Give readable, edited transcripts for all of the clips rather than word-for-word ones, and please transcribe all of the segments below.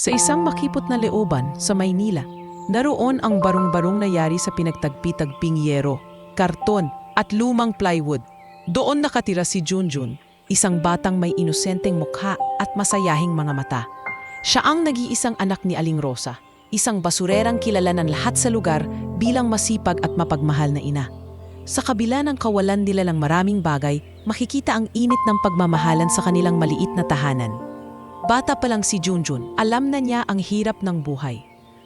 Sa isang makipot na leoban sa Maynila, naroon ang barong-barong na yari sa pinagtagpi-tagping yero, karton at lumang plywood. Doon nakatira si Junjun, isang batang may inosenteng mukha at masayahing mga mata. Siya ang nag-iisang anak ni Aling Rosa, isang basurerang kilala ng lahat sa lugar bilang masipag at mapagmahal na ina. Sa kabila ng kawalan nila ng maraming bagay, makikita ang init ng pagmamahalan sa kanilang maliit na tahanan. Bata pa lang si Junjun, alam na niya ang hirap ng buhay.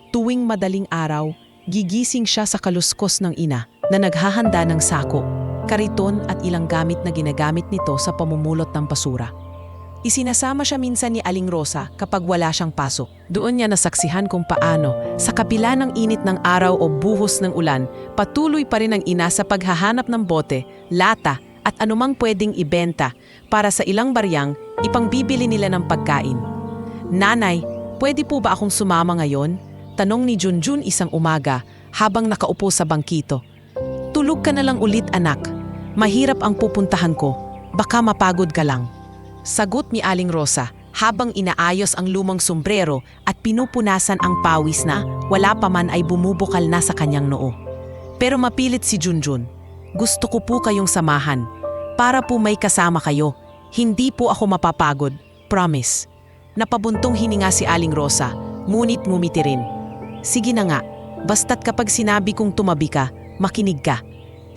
Tuwing madaling araw, gigising siya sa kaluskos ng ina na naghahanda ng sako, kariton at ilang gamit na ginagamit nito sa pamumulot ng basura. Isinasama siya minsan ni Aling Rosa kapag wala siyang pasok. Doon niya nasaksihan kung paano, sa kapila ng init ng araw o buhos ng ulan, patuloy pa rin ang ina sa paghahanap ng bote, lata at anumang pwedeng ibenta para sa ilang baryang ipangbibili nila ng pagkain. "Nanay, pwede po ba akong sumama ngayon?" tanong ni Junjun isang umaga habang nakaupo sa bangkito. "Tulog ka na lang ulit, anak. Mahirap ang pupuntahan ko. Baka mapagod ka lang." Sagot ni Aling Rosa habang inaayos ang lumang sombrero at pinupunasan ang pawis na wala pa man ay bumubukal na sa kanyang noo. Pero mapilit si Junjun. "Gusto ko po kayong samahan. Para po may kasama kayo. Hindi po ako mapapagod. Promise." Napabuntong hininga si Aling Rosa, ngunit ngumiti rin. "Sige na nga, basta't kapag sinabi kong tumabi ka, makinig ka.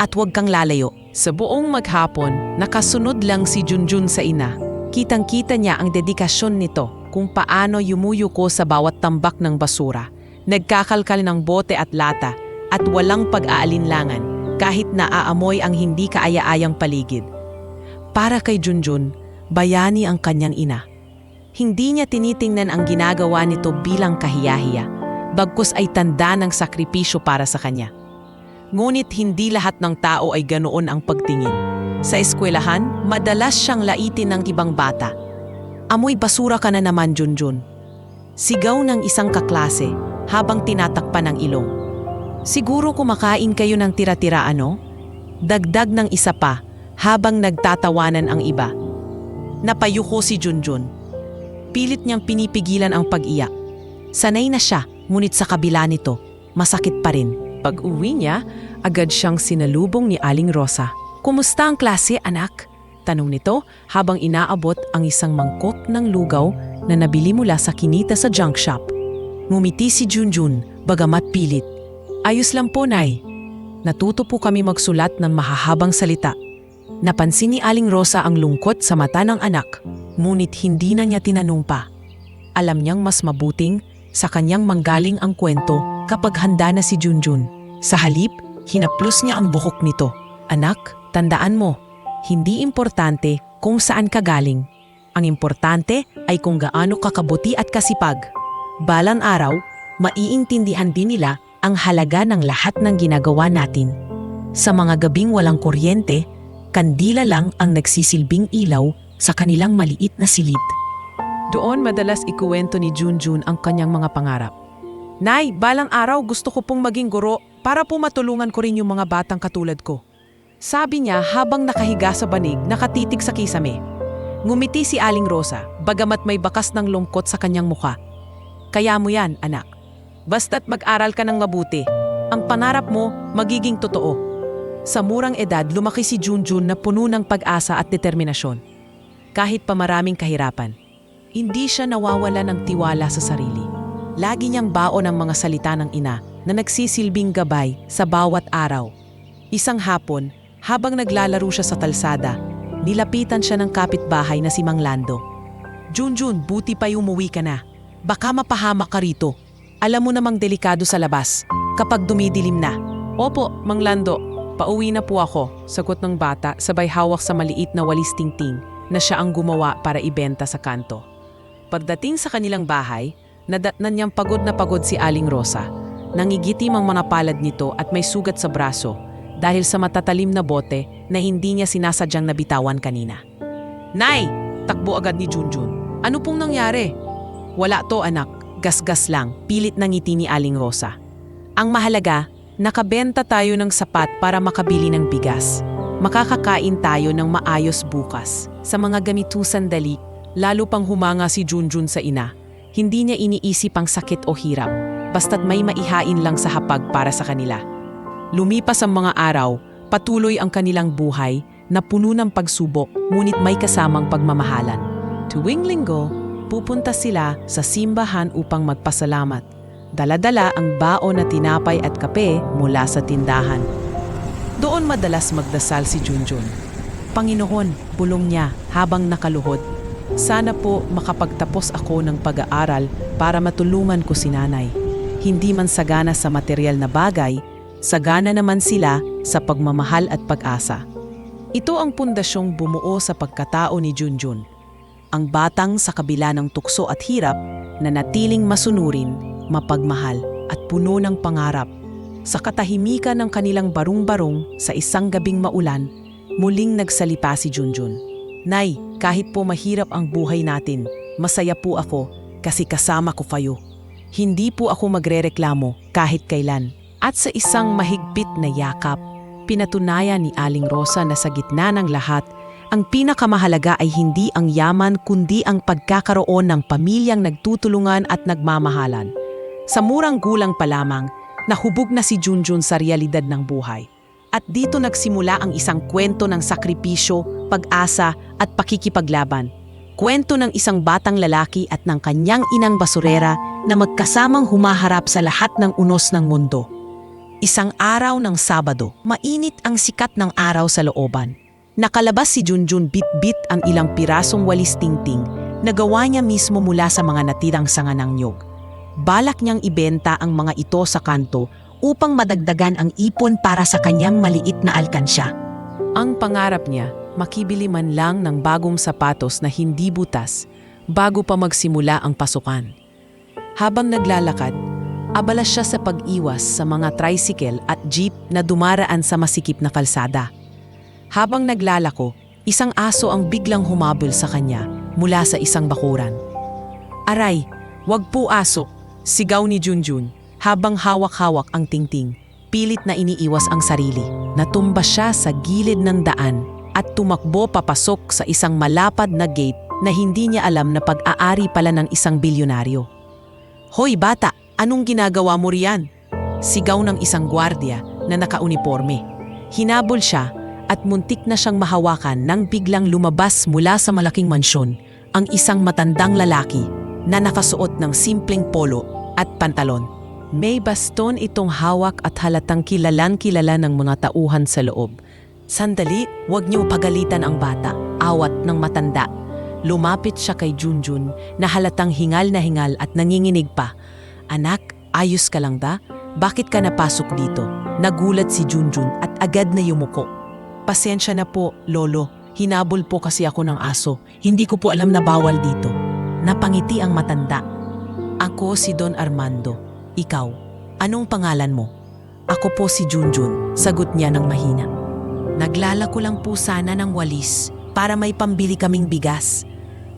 At huwag kang lalayo." Sa buong maghapon, nakasunod lang si Junjun sa ina. Kitang-kita niya ang dedikasyon nito kung paano yumuyuko sa bawat tambak ng basura. Nagkakalkal ng bote at lata at walang pag-aalinlangan kahit naaamoy ang hindi kaaya-ayang paligid. Para kay Junjun, bayani ang kanyang ina. Hindi niya tinitingnan ang ginagawa nito bilang kahiyahiya, bagkus ay tanda ng sakripisyo para sa kanya. Ngunit hindi lahat ng tao ay ganoon ang pagtingin. Sa eskwelahan, madalas siyang laitin ng ibang bata. "Amoy basura ka na naman, Junjun." Sigaw ng isang kaklase habang tinatakpan ng ilong. "Siguro kumakain kayo ng tira-tira, ano?" Dagdag ng isa pa habang nagtatawanan ang iba. Napayuko si Junjun. Pilit niyang pinipigilan ang pag-iyak. Sanay na siya, ngunit sa kabila nito, masakit pa rin. Pag-uwi niya, agad siyang sinalubong ni Aling Rosa. "Kumusta ang klase, anak?" tanong nito habang inaabot ang isang mangkok ng lugaw na nabili mula sa kinita sa junk shop. Ngumiti si Junjun, bagamat pilit. "Ayos lang po, Nay. Natuto po kami magsulat ng mahahabang salita." Napansin ni Aling Rosa ang lungkot sa mata ng anak, ngunit hindi na niya tinanong pa. Alam niyang mas mabuting sa kanyang manggaling ang kwento kapag handa na si Junjun. Sa halip, hinaplos niya ang buhok nito. "Anak, tandaan mo, hindi importante kung saan ka galing. Ang importante ay kung gaano ka kabuti at kasipag. Balang araw, maiintindihan din nila ang halaga ng lahat ng ginagawa natin. Sa mga gabing walang kuryente, kandila lang ang nagsisilbing ilaw sa kanilang maliit na silid." Doon madalas ikuwento ni Junjun ang kanyang mga pangarap. "Nay, balang araw gusto ko pong maging guro para po matulungan ko rin yung mga batang katulad ko." Sabi niya habang nakahiga sa banig, nakatitig sa kisame. Ngumiti si Aling Rosa, bagamat may bakas ng lungkot sa kanyang mukha. "Kaya mo yan, anak. Basta't mag-aral ka ng mabuti. Ang pangarap mo magiging totoo." Sa murang edad, lumaki si Junjun na puno ng pag-asa at determinasyon. Kahit pa maraming kahirapan, hindi siya nawawala ng tiwala sa sarili. Lagi niyang baon ang mga salita ng ina na nagsisilbing gabay sa bawat araw. Isang hapon, habang naglalaro siya sa talsada, nilapitan siya ng kapitbahay na si Mang Lando. "Junjun, buti pa umuwi ka na. Baka mapahamak ka rito. Alam mo namang delikado sa labas kapag dumidilim na." "Opo, Mang Lando, pauwi na po ako," sagot ng bata sabay hawak sa maliit na walis tingting na siya ang gumawa para ibenta sa kanto. Pagdating sa kanilang bahay, nadatnan niyang pagod na pagod si Aling Rosa. Nangigitim ang mga palad nito at may sugat sa braso dahil sa matatalim na bote na hindi niya sinasadyang nabitawan kanina. "Nay!" takbo agad ni Junjun. "Ano pong nangyari?" "Wala to, anak. Gasgas lang," pilit na ngiti ni Aling Rosa. "Ang mahalaga, nakabenta tayo ng sapat para makabili ng bigas. Makakakain tayo ng maayos bukas." Sa mga ganitong sandali, lalo pang humanga si Junjun sa ina. Hindi niya iniisip ang sakit o hirap, basta't may maihain lang sa hapag para sa kanila. Lumipas ang mga araw, patuloy ang kanilang buhay na puno ng pagsubok ngunit may kasamang pagmamahalan. Tuwing linggo, pupunta sila sa simbahan upang magpasalamat. Dala-dala ang baon na tinapay at kape mula sa tindahan. Doon madalas magdasal si Junjun. Panginoon, bulong niya habang nakaluhod. Sana po makapagtapos ako ng pag-aaral para matulungan ko si nanay. Hindi man sagana sa material na bagay, sagana naman sila sa pagmamahal at pag-asa. Ito ang pundasyong bumuo sa pagkatao ni Junjun. Ang batang sa kabila ng tukso at hirap na natiling masunurin, mapagmahal at puno ng pangarap. Sa katahimikan ng kanilang barung-barong sa isang gabing maulan, muling nagsalita si Junjun. Nay, kahit po mahirap ang buhay natin, masaya po ako kasi kasama ko kayo. Hindi po ako magrereklamo kahit kailan. At sa isang mahigpit na yakap, pinatunayan ni Aling Rosa na sa gitna ng lahat, ang pinakamahalaga ay hindi ang yaman kundi ang pagkakaroon ng pamilyang nagtutulungan at nagmamahalan. Sa murang gulang pa lamang, nahubog na si Junjun sa realidad ng buhay. At dito nagsimula ang isang kwento ng sakripisyo, pag-asa at pakikipaglaban. Kwento ng isang batang lalaki at ng kanyang inang basurera na magkasamang humaharap sa lahat ng unos ng mundo. Isang araw ng Sabado, mainit ang sikat ng araw sa looban. Nakalabas si Junjun bit-bit ang ilang pirasong walis tingting na gawa niya mismo mula sa mga natirang sanga ng niyog. Balak niyang ibenta ang mga ito sa kanto upang madagdagan ang ipon para sa kanyang maliit na alkansya. Ang pangarap niya, makibili man lang ng bagong sapatos na hindi butas bago pa magsimula ang pasukan. Habang naglalakad, abala siya sa pag-iwas sa mga tricycle at jeep na dumaraan sa masikip na kalsada. Habang naglalako, isang aso ang biglang humabol sa kanya mula sa isang bakuran. "Aray, wag po aso!" sigaw ni Junjun habang hawak-hawak ang tingting. Pilit na iniiwas ang sarili. Natumba siya sa gilid ng daan at tumakbo papasok sa isang malapad na gate na hindi niya alam na pag-aari pala ng isang bilyonaryo. "Hoy bata! Anong ginagawa mo riyan?" sigaw ng isang gwardiya na nakauniporme. Hinabol siya at muntik na siyang mahawakan nang biglang lumabas mula sa malaking mansyon ang isang matandang lalaki na nakasuot ng simpleng polo at pantalon. May baston itong hawak at halatang kilalang-kilala ng mga tauhan sa loob. "Sandali, huwag niyo pagalitan ang bata," awat ng matanda. Lumapit siya kay Junjun na halatang hingal na hingal at nanginginig pa. "Anak, ayos ka lang ba? Bakit ka napasok dito?" Nagulat si Junjun at agad na yumuko. "Pasensya na po, lolo. Hinabol po kasi ako ng aso. Hindi ko po alam na bawal dito." Napangiti ang matanda. "Ako si Don Armando. Ikaw, anong pangalan mo?" "Ako po si Junjun," sagot niya ng mahina. "Naglalako lang po sana ng walis para may pambili kaming bigas."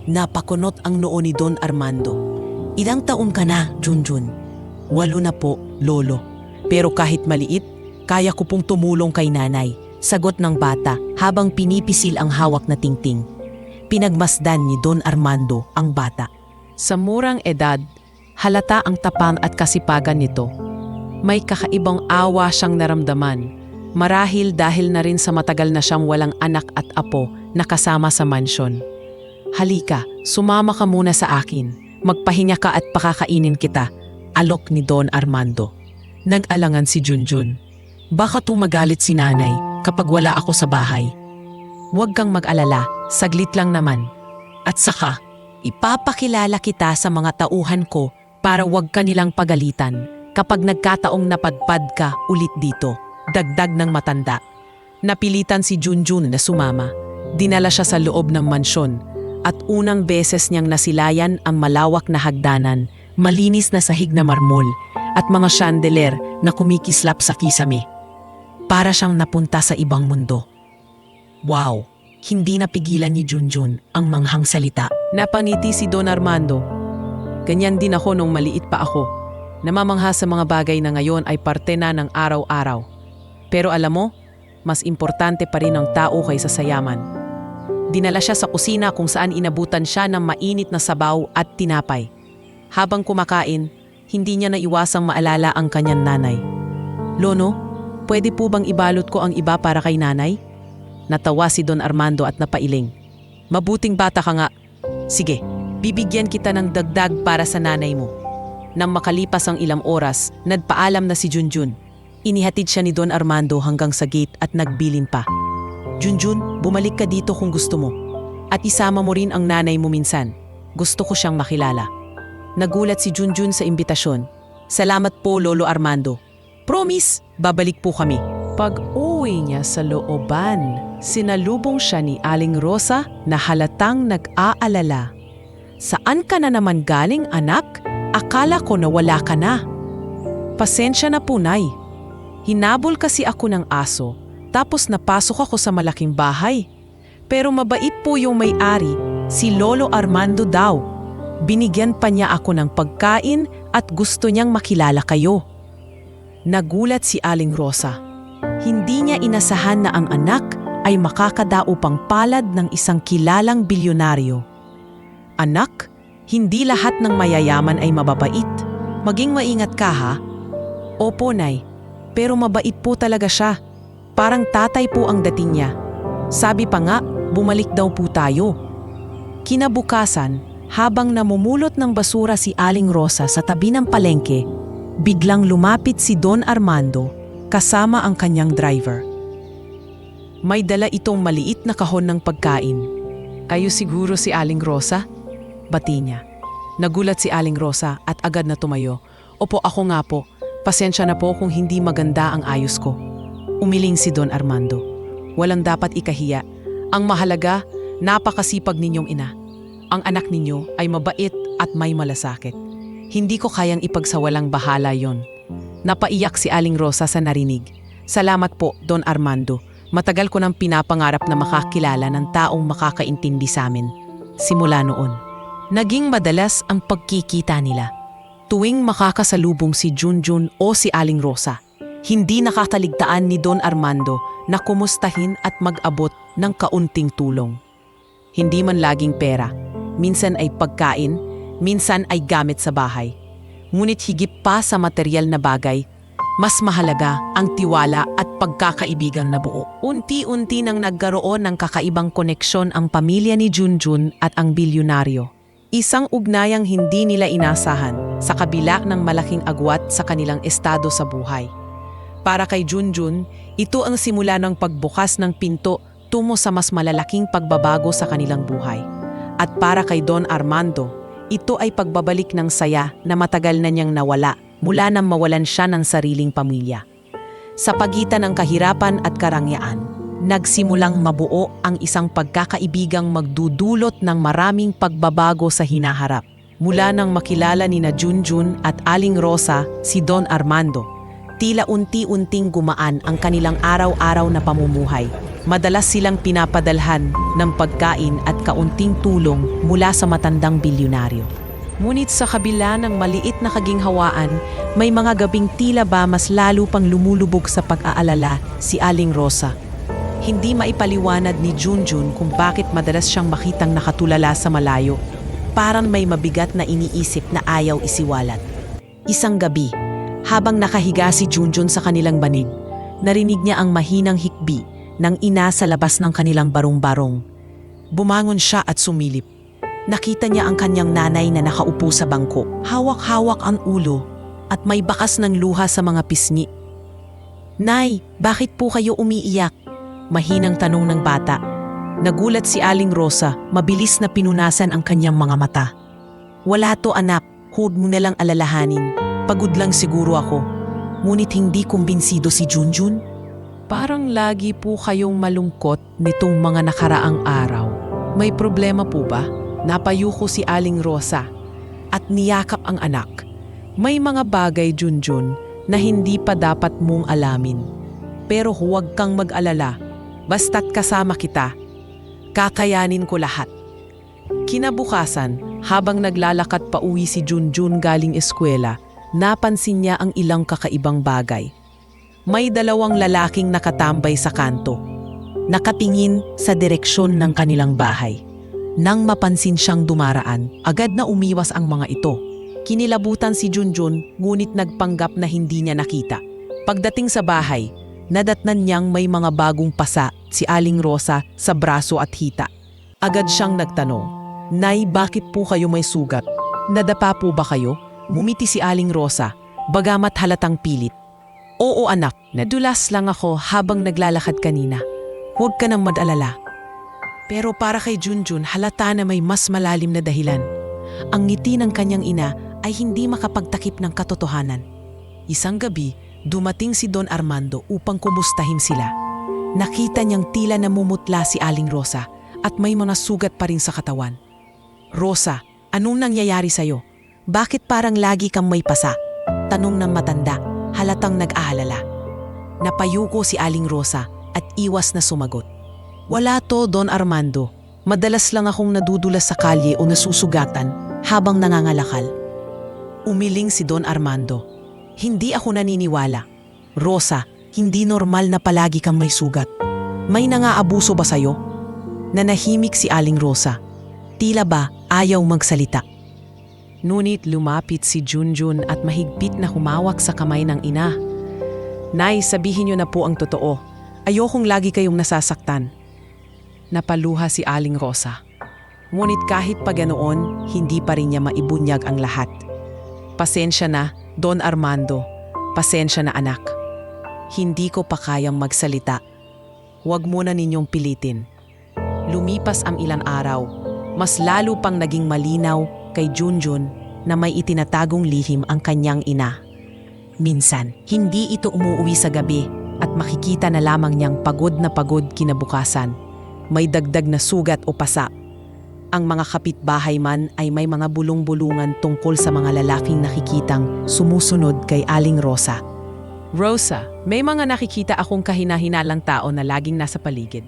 Napakunot ang noo ni Don Armando. "Ilang taon ka na, Junjun?" "8 na po, lolo. Pero kahit maliit, kaya ko pong tumulong kay nanay," sagot ng bata habang pinipisil ang hawak na tingting. Pinagmasdan ni Don Armando ang bata. Sa murang edad, halata ang tapang at kasipagan nito. May kakaibang awa siyang naramdaman, marahil dahil na rin sa matagal na siyang walang anak at apo na kasama sa mansyon. "Halika, sumama ka muna sa akin. Magpahinga ka at pakakainin kita," alok ni Don Armando. Nag-alangan si Junjun. "Baka tumagalit si nanay kapag wala ako sa bahay." "Huwag kang mag-alala, saglit lang naman. At saka, ipapakilala kita sa mga tauhan ko para huwag ka nilang pagalitan kapag nagkataong napadpad ka ulit dito," dagdag ng matanda. Napilitan si Junjun na sumama. Dinala siya sa loob ng mansyon at unang beses niyang nasilayan ang malawak na hagdanan, malinis na sahig na marmol at mga chandelier na kumikislap sa kisame. Para siyang napunta sa ibang mundo. Wow! Hindi napigilan ni Junjun ang manghang salita. Napangiti si Don Armando. "Ganyan din ako nung maliit pa ako. Namamangha sa mga bagay na ngayon ay parte na ng araw-araw. Pero alam mo, mas importante pa rin ang tao kaysa sa yaman." Dinala siya sa kusina kung saan inabutan siya ng mainit na sabaw at tinapay. Habang kumakain, hindi niya naiwasang maalala ang kanyang nanay. Lono, pwede po bang ibalot ko ang iba para kay nanay? Natawa si Don Armando at napailing. Mabuting bata ka nga. Sige, bibigyan kita ng dagdag para sa nanay mo. Nang makalipas ang ilang oras, nagpaalam na si Junjun. Inihatid siya ni Don Armando hanggang sa gate at nagbilin pa. Junjun, bumalik ka dito kung gusto mo. At isama mo rin ang nanay mo minsan. Gusto ko siyang makilala. Nagulat si Junjun sa imbitasyon. Salamat po, Lolo Armando. Promise, babalik po kami. Pag-uwi niya sa looban, sinalubong siya ni Aling Rosa na halatang nag-aalala. Saan ka na naman galing, anak? Akala ko na wala ka na. Pasensya na po, Nay. Hinabol kasi ako ng aso, tapos napasok ako sa malaking bahay. Pero mabait po yung may-ari, si Lolo Armando daw. Binigyan pa niya ako ng pagkain at gusto niyang makilala kayo. Nagulat si Aling Rosa. Hindi niya inasahan na ang anak ay makakadaupang palad ng isang kilalang bilyonaryo. Anak, hindi lahat ng mayayaman ay mababait. Maging maingat ka, ha? Opo, Nay. Pero mabait po talaga siya. Parang tatay po ang dating niya. Sabi pa nga, bumalik daw po tayo. Kinabukasan, habang namumulot ng basura si Aling Rosa sa tabi ng palengke, biglang lumapit si Don Armando kasama ang kanyang driver. May dala itong maliit na kahon ng pagkain. Kayo siguro si Aling Rosa? Bati niya. Nagulat si Aling Rosa at agad na tumayo. Opo, ako nga po. Pasensya na po kung hindi maganda ang ayos ko. Umiling si Don Armando. Walang dapat ikahiya. Ang mahalaga, napakasipag ninyong ina. Ang anak ninyo ay mabait at may malasakit. Hindi ko kayang ipagsawalang bahala yon. Napaiyak si Aling Rosa sa narinig. Salamat po, Don Armando. Matagal ko nang pinapangarap na makakilala ng taong makakaintindi sa amin. Simula noon. Naging madalas ang pagkikita nila. Tuwing makakasalubong si Junjun o si Aling Rosa, hindi nakakaligtaan ni Don Armando na kumustahin at mag-abot ng kaunting tulong. Hindi man laging pera, minsan ay pagkain, minsan ay gamit sa bahay. Ngunit higit pa sa material na bagay, mas mahalaga ang tiwala at pagkakaibigang nabuo. Unti-unti nang nagkaroon ng kakaibang koneksyon ang pamilya ni Junjun at ang bilyonaryo. Isang ugnayang hindi nila inasahan sa kabila ng malaking agwat sa kanilang estado sa buhay. Para kay Junjun, ito ang simula ng pagbukas ng pinto tungo sa mas malalaking pagbabago sa kanilang buhay. At para kay Don Armando, ito ay pagbabalik ng saya na matagal na niyang nawala mula nang mawalan siya ng sariling pamilya. Sa pagitan ng kahirapan at karangyaan, nagsimulang mabuo ang isang pagkakaibigang magdudulot ng maraming pagbabago sa hinaharap. Mula nang makilala ni na Junjun at Aling Rosa si Don Armando, tila unti-unting gumaan ang kanilang araw-araw na pamumuhay. Madalas silang pinapadalhan ng pagkain at kaunting tulong mula sa matandang bilyonaryo. Ngunit sa kabila ng maliit na kaginhawaan, may mga gabing tila ba mas lalo pang lumulubog sa pag-aalala si Aling Rosa. Hindi maipaliwanag ni Junjun kung bakit madalas siyang makitang nakatulala sa malayo. Parang may mabigat na iniisip na ayaw isiwalat. Isang gabi, habang nakahiga si Junjun sa kanilang banig, narinig niya ang mahinang hikbi ng ina sa labas ng kanilang barong-barong. Bumangon siya at sumilip. Nakita niya ang kanyang nanay na nakaupo sa bangko. Hawak-hawak ang ulo at may bakas ng luha sa mga pisngi. "Nay, bakit po kayo umiiyak?" Mahinang tanong ng bata. Nagulat si Aling Rosa, mabilis na pinunasan ang kanyang mga mata. "Wala to, anak, huwag mo nalang alalahanin. Pagod lang siguro ako." Ngunit hindi kumbinsido si Junjun. "Parang lagi po kayong malungkot nitong mga nakaraang araw. May problema po ba?" Napayuko si Aling Rosa at niyakap ang anak. "May mga bagay, Junjun, na hindi pa dapat mong alamin. Pero huwag kang mag-alala. Basta't kasama kita, kakayanin ko lahat." Kinabukasan, habang naglalakad pa uwi si Junjun galing eskwela, napansin niya ang ilang kakaibang bagay. May dalawang lalaking nakatambay sa kanto, nakatingin sa direksyon ng kanilang bahay. Nang mapansin siyang dumaraan, agad na umiwas ang mga ito. Kinilabutan si Junjun ngunit nagpanggap na hindi niya nakita. Pagdating sa bahay, nadatnan niyang may mga bagong pasa si Aling Rosa sa braso at hita. Agad siyang nagtanong, "Nay, bakit po kayo may sugat? Nadapa po ba kayo?" Ngumiti si Aling Rosa, bagamat halatang pilit. "Oo anak, nadulas lang ako habang naglalakad kanina. Huwag ka nang mag-alala." Pero para kay Junjun halata na may mas malalim na dahilan. Ang ngiti ng kanyang ina ay hindi makapagtakip ng katotohanan. Isang gabi, dumating si Don Armando upang kumustahin sila. Nakita niyang tila namumutla si Aling Rosa at may mga sugat pa rin sa katawan. "Rosa, anong nangyayari sa'yo? Bakit parang lagi kang may pasa?" Tanong ng matanda, halatang nag-aalala. Napayuko si Aling Rosa at iwas na sumagot. "Wala to, Don Armando. Madalas lang akong nadudulas sa kalye o nasusugatan habang nangangalakal." Umiling si Don Armando. "Hindi ako naniniwala. Rosa, hindi normal na palagi kang may sugat. May nangaabuso ba sa'yo?" Nanahimik si Aling Rosa. Tila ba ayaw magsalita. Ngunit lumapit si Junjun at mahigpit na humawak sa kamay ng ina. "Nay, sabihin niyo na po ang totoo. Ayokong lagi kayong nasasaktan." Napaluha si Aling Rosa. Ngunit kahit pa ganoon, hindi pa rin niya maibunyag ang lahat. "Pasensya na, Don Armando. Pasensya na anak. Hindi ko pa kayang magsalita. Huwag mo na ninyong pilitin." Lumipas ang ilang araw. Mas lalo pang naging malinaw kay Junjun na may itinatagong lihim ang kanyang ina. Minsan, hindi ito umuuwi sa gabi at makikita na lamang niyang pagod na pagod kinabukasan. May dagdag na sugat o pasa. Ang mga kapitbahay man ay may mga bulong-bulungan tungkol sa mga lalaking nakikitang sumusunod kay Aling Rosa. "Rosa, may mga nakikita akong kahina-hinalang tao na laging nasa paligid."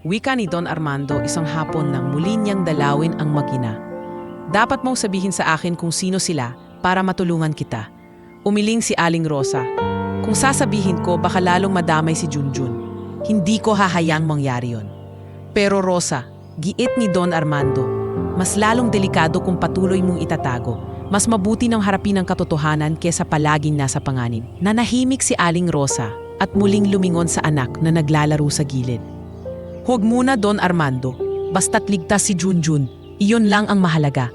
Wika ni Don Armando isang hapon nang muli niyang dalawin ang mag-ina. "Dapat mong sabihin sa akin kung sino sila para matulungan kita." Umiling si Aling Rosa. "Kung sasabihin ko, baka lalong madamay si Junjun. Hindi ko hahayang mangyari yon." "Pero Rosa," giit ni Don Armando, "mas lalong delikado kung patuloy mong itatago. Mas mabuti nang harapin ang katotohanan kesa palaging nasa panganib." Nanahimik si Aling Rosa at muling lumingon sa anak na naglalaro sa gilid. "Huwag muna, Don Armando. Basta't ligtas si Junjun, iyon lang ang mahalaga."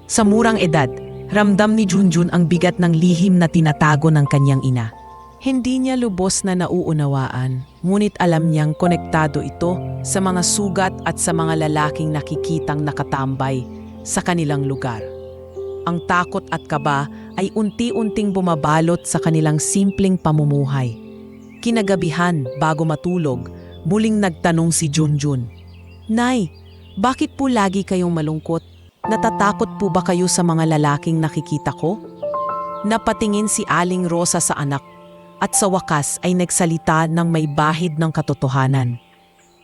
Sa murang edad, ramdam ni Junjun ang bigat ng lihim na tinatago ng kanyang ina. Hindi niya lubos na nauunawaan, ngunit alam niyang konektado ito sa mga sugat at sa mga lalaking nakikitang nakatambay sa kanilang lugar. Ang takot at kaba ay unti-unting bumabalot sa kanilang simpleng pamumuhay. Kinagabihan, bago matulog, muling nagtanong si Junjun, "Nay, bakit po lagi kayong malungkot? Natatakot po ba kayo sa mga lalaking nakikita ko?" Napatingin si Aling Rosa sa anak at sa wakas ay nagsalita ng may bahid ng katotohanan.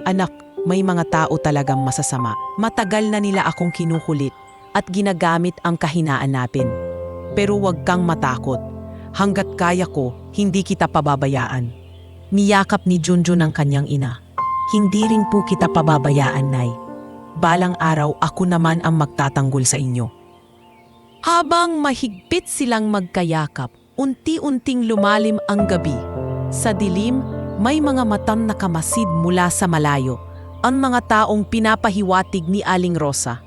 "Anak, may mga tao talagang masasama. Matagal na nila akong kinukulit at ginagamit ang kahinaan natin. Pero huwag kang matakot. Hanggat kaya ko, hindi kita pababayaan." Niyakap ni Junjun ang kanyang ina. "Hindi rin po kita pababayaan, Nay. Balang araw ako naman ang magtatanggol sa inyo." Habang mahigpit silang magkayakap, unti-unting lumalim ang gabi. Sa dilim, may mga matang nakamasid mula sa malayo. Ang mga taong pinapahiwatig ni Aling Rosa.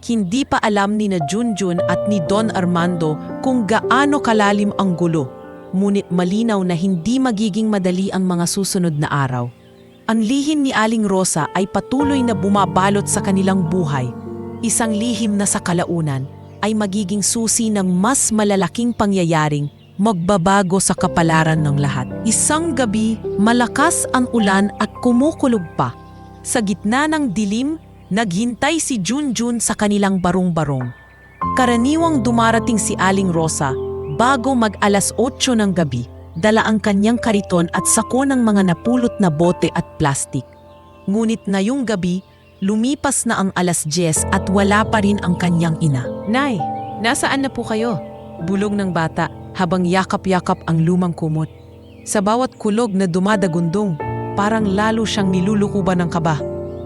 Hindi pa alam ni na Junjun at ni Don Armando kung gaano kalalim ang gulo. Ngunit malinaw na hindi magiging madali ang mga susunod na araw. Ang lihim ni Aling Rosa ay patuloy na bumabalot sa kanilang buhay. Isang lihim na sa kalaunan ay magiging susi ng mas malalaking pangyayaring magbabago sa kapalaran ng lahat. Isang gabi, malakas ang ulan at kumukulog pa. Sa gitna ng dilim, naghintay si Junjun sa kanilang barong-barong. Karaniwang dumarating si Aling Rosa bago mag-alas 8 ng gabi, dala ang kanyang kariton at sako ng mga napulot na bote at plastik. Ngunit ngayong gabi, lumipas na ang alas 10 at wala pa rin ang kanyang ina. "Nay, nasaan na po kayo?" Bulong ng bata habang yakap-yakap ang lumang kumot. Sa bawat kulog na dumadagundong, parang lalo siyang nilulukuban ng kaba.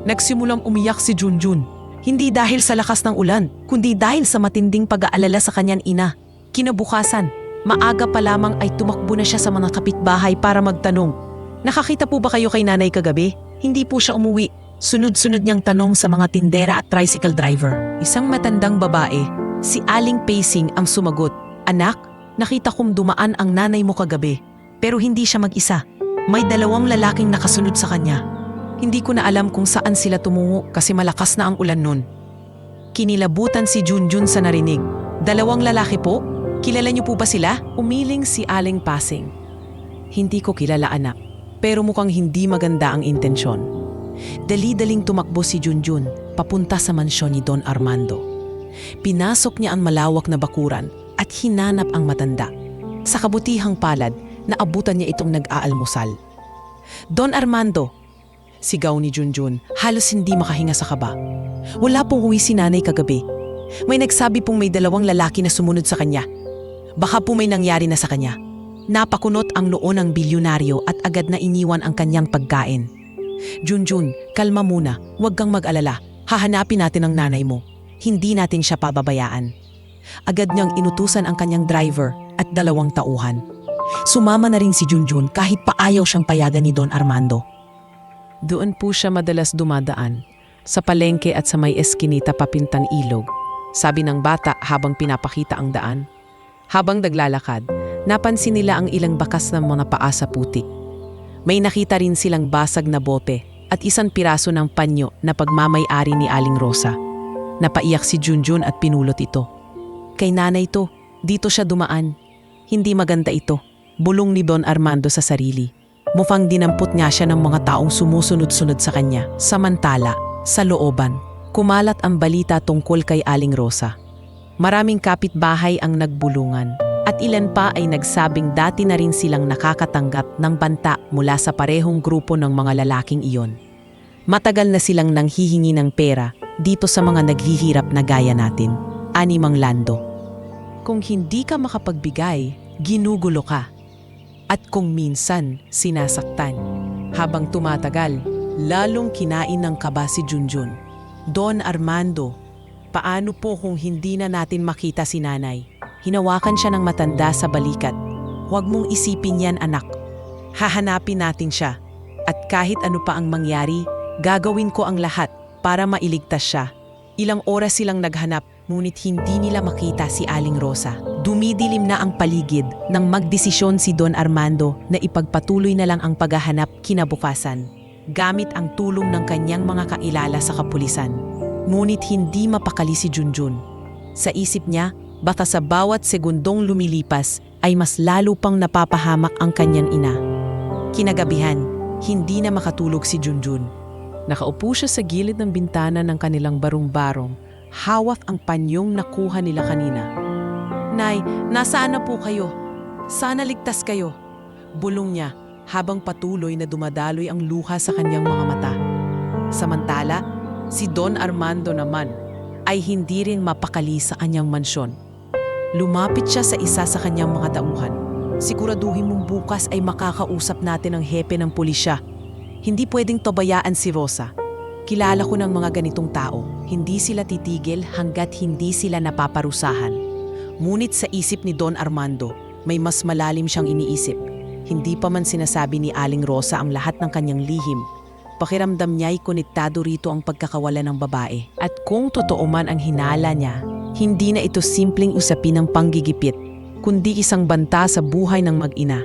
Nagsimulang umiyak si Junjun, hindi dahil sa lakas ng ulan, kundi dahil sa matinding pag-aalala sa kanyang ina. Kinabukasan, maaga pa lamang ay tumakbo na siya sa mga kapitbahay para magtanong. Nakakita po ba kayo kay nanay kagabi? Hindi po siya umuwi. Sunod-sunod niyang tanong sa mga tindera at tricycle driver. Isang matandang babae, si Aling Pacing ang sumagot. Anak, nakita kong dumaan ang nanay mo kagabi. Pero hindi siya mag-isa. May 2 lalaking nakasunod sa kanya. Hindi ko na alam kung saan sila tumungo kasi malakas na ang ulan nun. Kinilabutan si Junjun sa narinig. 2 lalaki po? Kilala niyo po ba sila? Umiling si Aling Pacing. Hindi ko kilala anak, pero mukhang hindi maganda ang intensyon. Dali-daling tumakbo si Junjun papunta sa mansyon ni Don Armando. Pinasok niya ang malawak na bakuran at hinanap ang matanda. Sa kabutihang palad, naabutan niya itong nag-aalmusal. Don Armando, sigaw ni Junjun, halos hindi makahinga sa kaba. Wala pong uwi si nanay kagabi. May nagsabi pong may 2 lalaki na sumunod sa kanya. Baka po may nangyari na sa kanya. Napakunot ang noo ng bilyonaryo at agad na iniwan ang kanyang pagkain. Junjun, kalma muna, huwag kang mag-alala. Hahanapin natin ang nanay mo. Hindi natin siya pababayaan. Agad niyang inutusan ang kanyang driver at 2 tauhan. Sumama na rin si Junjun kahit paayaw siyang payagan ni Don Armando. Doon po siya madalas dumadaan, sa palengke at sa may eskinita papintang ilog. Sabi ng bata habang pinapakita ang daan. Habang naglalakad, napansin nila ang ilang bakas ng mga paa sa putik. May nakita rin silang basag na bote at isang piraso ng panyo na pagmamay-ari ni Aling Rosa. Napaiyak si Junjun at pinulot ito. Kay nanay to, dito siya dumaan. Hindi maganda ito, bulong ni Don Armando sa sarili. Mukhang dinampot nga siya ng mga taong sumusunod-sunod sa kanya. Samantala, sa looban, kumalat ang balita tungkol kay Aling Rosa. Maraming kapitbahay ang nagbulungan at ilan pa ay nagsabing dati na rin silang nakakatanggap ng banta mula sa parehong grupo ng mga lalaking iyon. Matagal na silang nanghihingi ng pera dito sa mga naghihirap na gaya natin, ani Mang Lando. Kung hindi ka makapagbigay, ginugulo ka. At kung minsan, sinasaktan. Habang tumatagal, lalong kinain ng kaba si Junjun. Don Armando, paano po kung hindi na natin makita si nanay? Hinawakan siya ng matanda sa balikat. Huwag mong isipin yan, anak. Hahanapin natin siya. At kahit ano pa ang mangyari, gagawin ko ang lahat para mailigtas siya. Ilang oras silang naghanap, ngunit hindi nila makita si Aling Rosa. Dumidilim na ang paligid nang magdesisyon si Don Armando na ipagpatuloy na lang ang paghahanap kinabukasan, gamit ang tulong ng kanyang mga kailala sa kapulisan. Ngunit hindi mapakali si Junjun. Sa isip niya, baka sa bawat segundong lumilipas ay mas lalo pang napapahamak ang kanyang ina. Kinagabihan, hindi na makatulog si Junjun. Nakaupo siya sa gilid ng bintana ng kanilang barong-barong, hawak ang panyong nakuha nila kanina. Nay, nasaan na po kayo? Sana ligtas kayo. Bulong niya habang patuloy na dumadaloy ang luha sa kanyang mga mata. Samantala, si Don Armando naman ay hindi rin mapakali sa kanyang mansyon. Lumapit siya sa isa sa kanyang mga tauhan. Siguraduhin mong bukas ay makakausap natin ang hepe ng pulisya. Hindi pwedeng tobayaan si Rosa. Kilala ko ng mga ganitong tao. Hindi sila titigil hanggat hindi sila napaparusahan. Ngunit sa isip ni Don Armando, may mas malalim siyang iniisip. Hindi pa man sinasabi ni Aling Rosa ang lahat ng kanyang lihim. Pakiramdam niya'y konektado rito ang pagkakawala ng babae. At kung totoo man ang hinala niya, hindi na ito simpleng usapin ng panggigipit, kundi isang banta sa buhay ng mag-ina.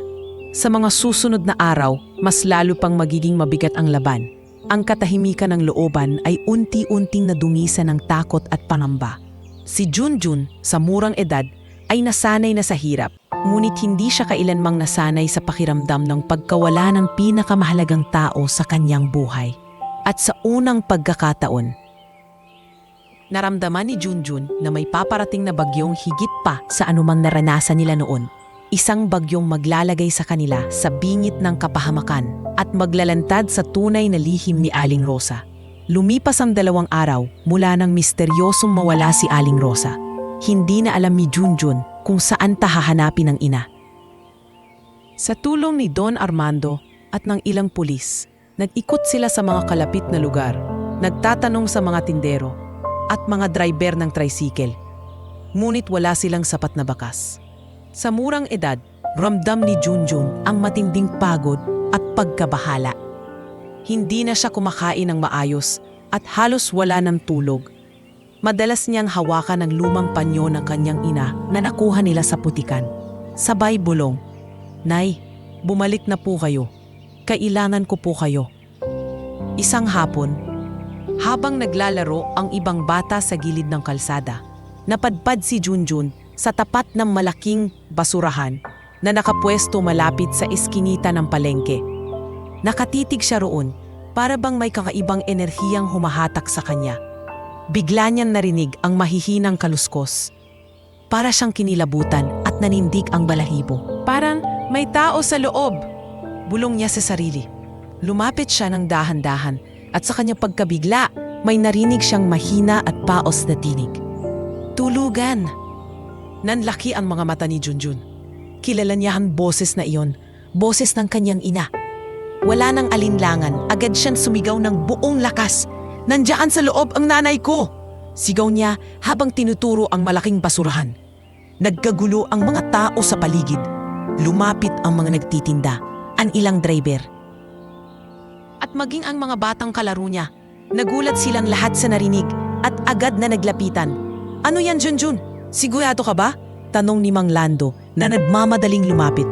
Sa mga susunod na araw, mas lalo pang magiging mabigat ang laban. Ang katahimikan ng looban ay unti-unting nadungisa ng takot at pangamba. Si Junjun, sa murang edad, ay nasanay na sa hirap, ngunit hindi siya kailanmang nasanay sa pakiramdam ng pagkawala ng pinakamahalagang tao sa kanyang buhay. At sa unang pagkakataon, naramdaman ni Junjun na may paparating na bagyong higit pa sa anumang naranasan nila noon. Isang bagyong maglalagay sa kanila sa bingit ng kapahamakan at maglalantad sa tunay na lihim ni Aling Rosa. Lumipas ang 2 araw mula nang misteryosong mawala si Aling Rosa. Hindi na alam ni Junjun kung saan hahanapin ang ina. Sa tulong ni Don Armando at ng ilang pulis, nag-ikot sila sa mga kalapit na lugar, nagtatanong sa mga tindero at mga driver ng tricycle. ngunit wala silang sapat na bakas. Sa murang edad, ramdam ni Junjun ang matinding pagod at pagkabahala. Hindi na siya kumakain ng maayos at halos wala ng tulog. Madalas niyang hawakan ang lumang panyo ng kanyang ina na nakuha nila sa putikan. Sabay bulong, "Nay, bumalik na po kayo. Kailangan ko po kayo." Isang hapon, habang naglalaro ang ibang bata sa gilid ng kalsada, napadpad si Junjun sa tapat ng malaking basurahan na nakapwesto malapit sa eskinita ng palengke. Nakatitig siya roon para bang may kakaibang enerhiyang humahatak sa kanya. Bigla niyang narinig ang mahihinang kaluskos. Para siyang kinilabutan at nanindig ang balahibo. Parang may tao sa loob, bulong niya sa sarili. Lumapit siya ng dahan-dahan at sa kanyang pagkabigla, may narinig siyang mahina at paos na tinig. Tulugan! Nanlaki ang mga mata ni Junjun. Kilala niya ang boses na iyon, boses ng kanyang ina. Wala nang alinlangan, agad siyang sumigaw ng buong lakas. "Nandiyan sa loob ang nanay ko!" Sigaw niya habang tinuturo ang malaking basurahan. Nagkagulo ang mga tao sa paligid. Lumapit ang mga nagtitinda, ang ilang driver. At maging ang mga batang kalaro niya. Nagulat silang lahat sa narinig at agad na naglapitan. "Ano yan, Junjun? Sigurado ka ba?" Tanong ni Mang Lando na nagmamadaling lumapit.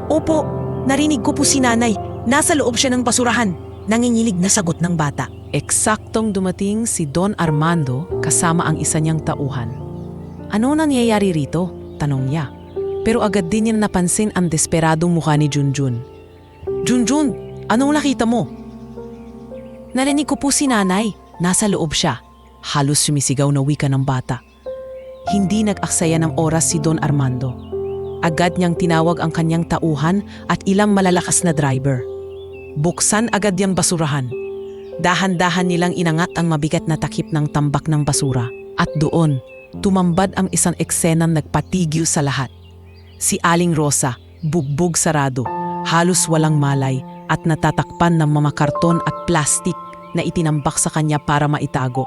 "Opo, narinig ko po si nanay. Nasa loob siya ng basurahan." Nanginginig na sagot ng bata. Eksaktong dumating si Don Armando kasama ang isa niyang tauhan. "Ano nangyayari rito?" tanong niya. Pero agad din niya napansin ang desperadong mukha ni Junjun. "Junjun, anong nakita mo?" "Narinig ko po si nanay. Nasa loob siya." Halos sumisigaw na wika ng bata. Hindi nag-aksaya ng oras si Don Armando. Agad niyang tinawag ang kanyang tauhan at ilang malalakas na driver. Buksan agad yung basurahan. Dahan-dahan nilang inangat ang mabigat na takip ng tambak ng basura. At doon, tumambad ang isang eksenang nagpatigil sa lahat. Si Aling Rosa, bugbog sarado, halos walang malay at natatakpan ng mga karton at plastik na itinambak sa kanya para maitago.